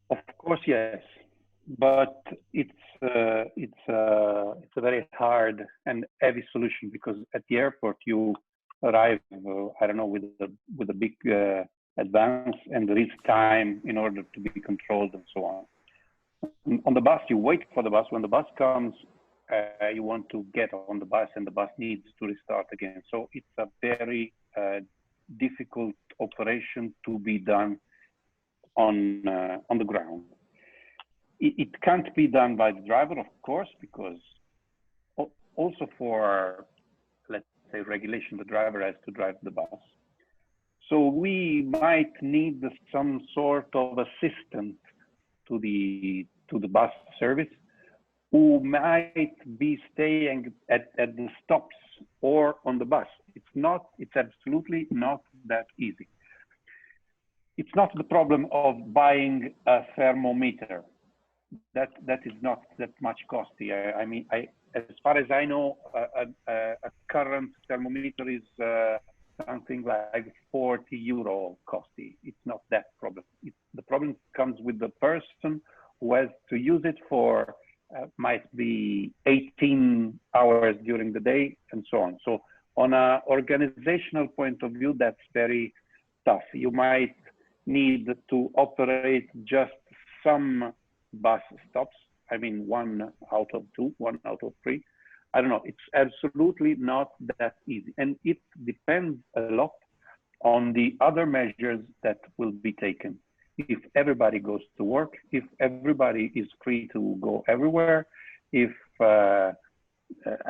Of course, yes, but it's a very hard and heavy solution, because at the airport you arrive, I don't know, with a big advance, and there is time in order to be controlled and so on. On the bus, you wait for the bus. When the bus comes, you want to get on the bus, and the bus needs to restart again. So it's a very difficult operation to be done on the ground. It can't be done by the driver, of course, because also for, let's say, regulation, the driver has to drive the bus. So we might need some sort of assistant to the bus service, who might be staying at the stops or on the bus. It's absolutely not that easy. It's not the problem of buying a thermometer. That is not that much costly. I mean, as far as I know, a current thermometer is something like €40 costly. It's not that problem. The problem comes with the person who has to use it for might be 18 hours during the day and so on. So on an organizational point of view, that's very tough. You might need to operate just some bus stops. I mean, 1 out of 2, 1 out of 3. I don't know. It's absolutely not that easy. And it depends a lot on the other measures that will be taken. If everybody goes to work, if everybody is free to go everywhere, if, I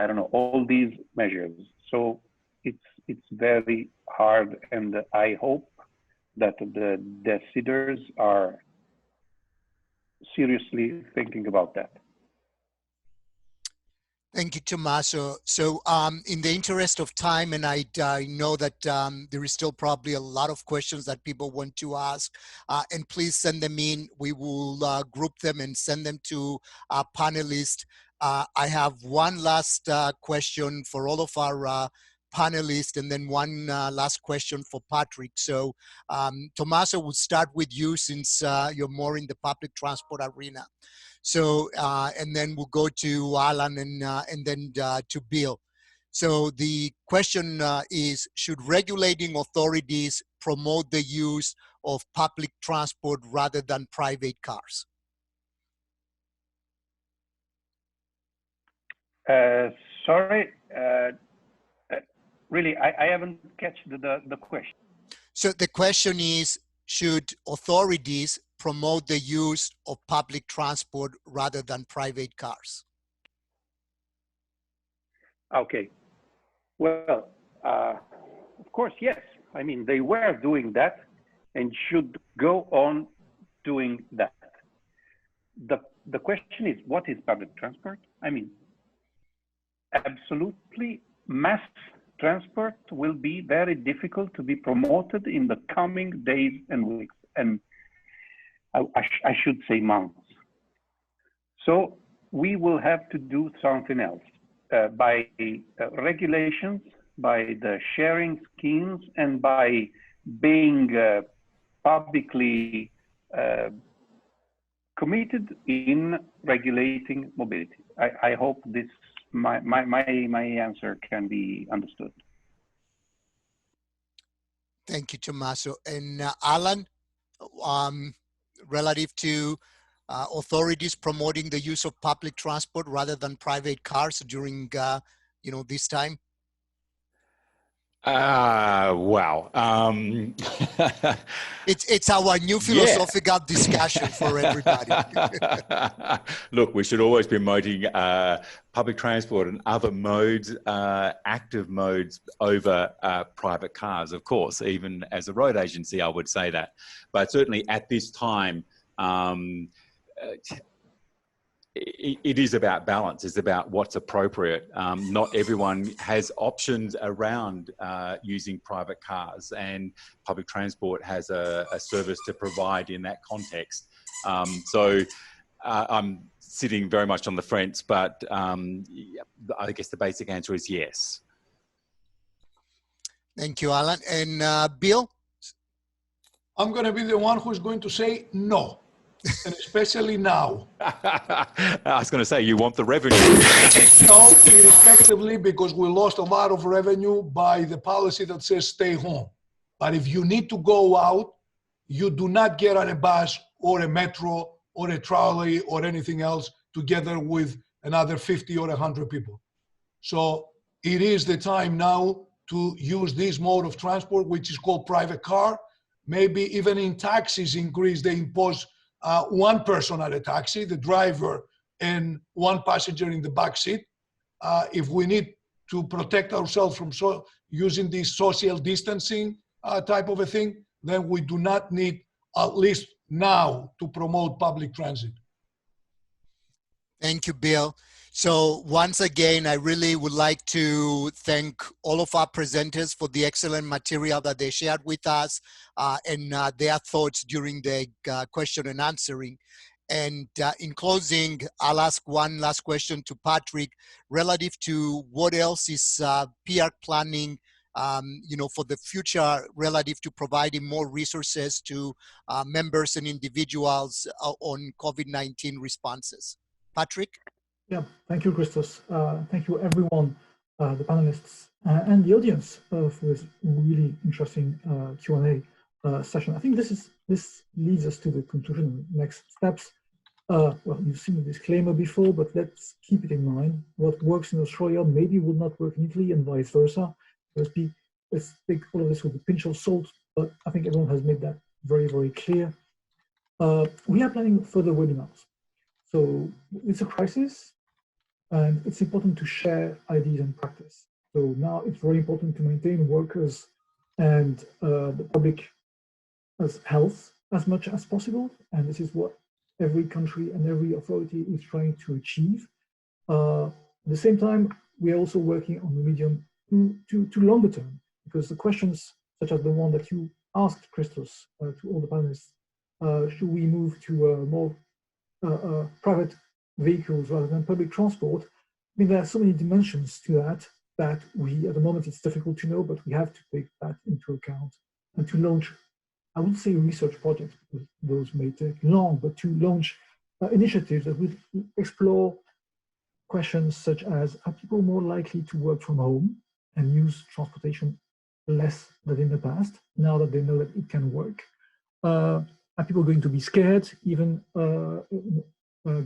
don't know, all these measures. So it's very hard, and I hope that the deciders are seriously thinking about that. Thank you, Tommaso. So in the interest of time, and I know that there is still probably a lot of questions that people want to ask, and please send them in. We will group them and send them to our panelists. I have one last question for all of our panelists, and then one last question for Patrick. So Tommaso, we'll start with you, since you're more in the public transport arena. So, and then we'll go to Alan and then to Bill. So the question is, should regulating authorities promote the use of public transport rather than private cars? Sorry, really, I haven't catch the question. So the question is, should authorities promote the use of public transport rather than private cars? Okay. Well, of course, yes. I mean, they were doing that and should go on doing that. The question is, what is public transport? I mean, absolutely, mass transport will be very difficult to be promoted in the coming days and weeks, and I should say months. So we will have to do something else by regulations, by the sharing schemes, and by being publicly committed in regulating mobility. I hope this my answer can be understood. Thank you, Tommaso. And Alan, relative to authorities promoting the use of public transport rather than private cars during this time? Wow. It's our new philosophical discussion for everybody. Look, we should always be promoting public transport and other modes, active modes over private cars, of course. Even as a road agency, I would say that. But certainly at this time, it is about balance. It's about what's appropriate. Not everyone has options around using private cars, and public transport has a service to provide in that context. So I'm sitting very much on the fence, but I guess the basic answer is yes. Thank you, Alan. And Bill? I'm going to be the one who's going to say no. And especially now. I was going to say, you want the revenue. No, irrespectively, because we lost a lot of revenue by the policy that says stay home. But if you need to go out, you do not get on a bus or a metro or a trolley or anything else together with another 50 or 100 people. So it is the time now to use this mode of transport, which is called private car. Maybe even in taxis increase, they impose one person at a taxi, the driver, and one passenger in the back seat. If we need to protect ourselves from using this social distancing type of a thing, then we do not need, at least now, to promote public transit. Thank you, Bill. So once again, I really would like to thank all of our presenters for the excellent material that they shared with us and their thoughts during the question and answering. And in closing, I'll ask one last question to Patrick relative to what else is PIARC planning for the future relative to providing more resources to members and individuals on COVID-19 responses. Patrick? Yeah, thank you, Christos. Thank you, everyone, the panelists and the audience for this really interesting Q&A session. I think this leads us to the conclusion, next steps. Well, you've seen the disclaimer before, but let's keep it in mind. What works in Australia maybe will not work in Italy and vice versa. Let's take all of this with a pinch of salt, but I think everyone has made that very, very clear. We are planning further webinars. So it's a crisis, and it's important to share ideas and practice. So now it's very important to maintain workers and the public health as much as possible. And this is what every country and every authority is trying to achieve. At the same time, we are also working on the medium to longer term, because the questions such as the one that you asked, Christos, to all the panelists, should we move to more private vehicles rather than public transport? I mean, there are so many dimensions to that we, at the moment, it's difficult to know, but we have to take that into account and to launch, I wouldn't say research projects, because those may take long, but to launch initiatives that would explore questions such as, are people more likely to work from home and use transportation less than in the past, now that they know that it can work? Are people going to be scared even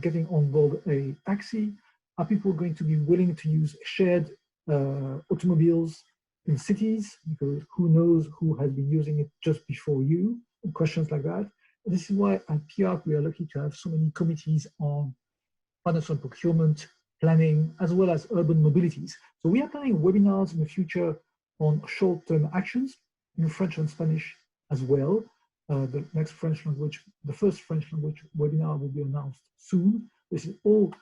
getting on board a taxi? Are people going to be willing to use shared automobiles in cities? Because who knows who has been using it just before you? And questions like that. And this is why at PIARC we are lucky to have so many committees on financial procurement, planning, as well as urban mobilities. So we are planning webinars in the future on short-term actions in French and Spanish as well. The first French language webinar will be announced soon. This is all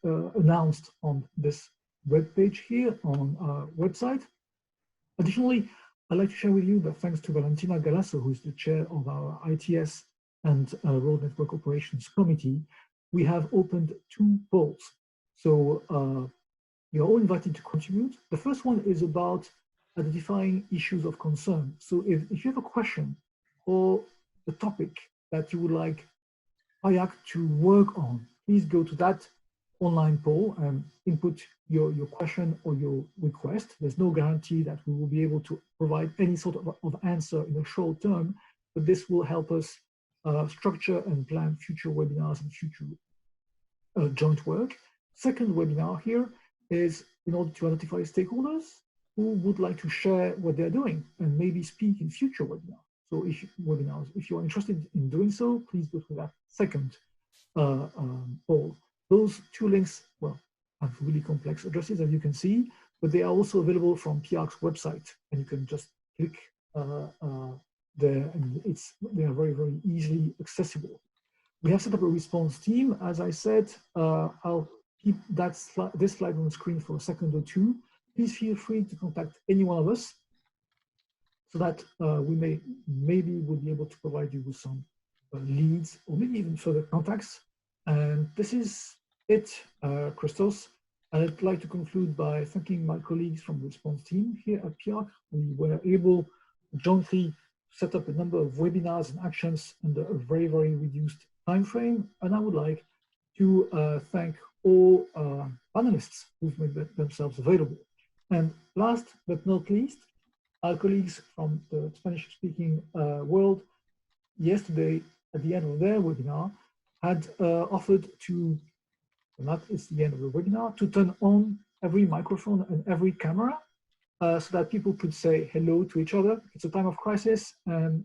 announced on this webpage here on our website. Additionally, I'd like to share with you that thanks to Valentina Galasso, who is the chair of our ITS and Road Network Operations Committee, we have opened 2 polls. So you're all invited to contribute. The first one is about identifying issues of concern. So if you have a question or a topic that you would like PIARC to work on, please go to that online poll and input your question or your request. There's no guarantee that we will be able to provide any sort of answer in the short term, but this will help us structure and plan future webinars and future joint work. Second webinar here is in order to identify stakeholders. who would like to share what they're doing and maybe speak in future webinars. So if you're interested in doing so, please go to that second poll. Those two links, well, have really complex addresses, as you can see, but they are also available from PIARC's website, and you can just click there, and they are very, very easily accessible. We have set up a response team. As I said, I'll keep this slide on the screen for a second or two. Please feel free to contact any one of us so that we maybe will be able to provide you with some leads or maybe even further contacts. And this is it, Christos. I'd like to conclude by thanking my colleagues from the response team here at PIARC. We were able jointly set up a number of webinars and actions under a very, very reduced time frame. And I would like to thank all panelists who've made themselves available. And last but not least, our colleagues from the Spanish-speaking world yesterday at the end of their webinar had offered to, and that is the end of the webinar, to turn on every microphone and every camera so that people could say hello to each other. It's a time of crisis, and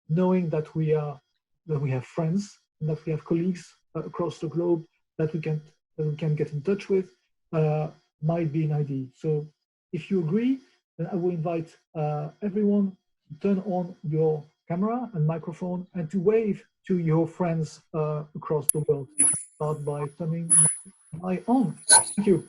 knowing that we have friends and that we have colleagues across the globe that we can get in touch with might be an idea. So if you agree, then I will invite everyone to turn on your camera and microphone and to wave to your friends across the world. Start by turning my on. Thank you.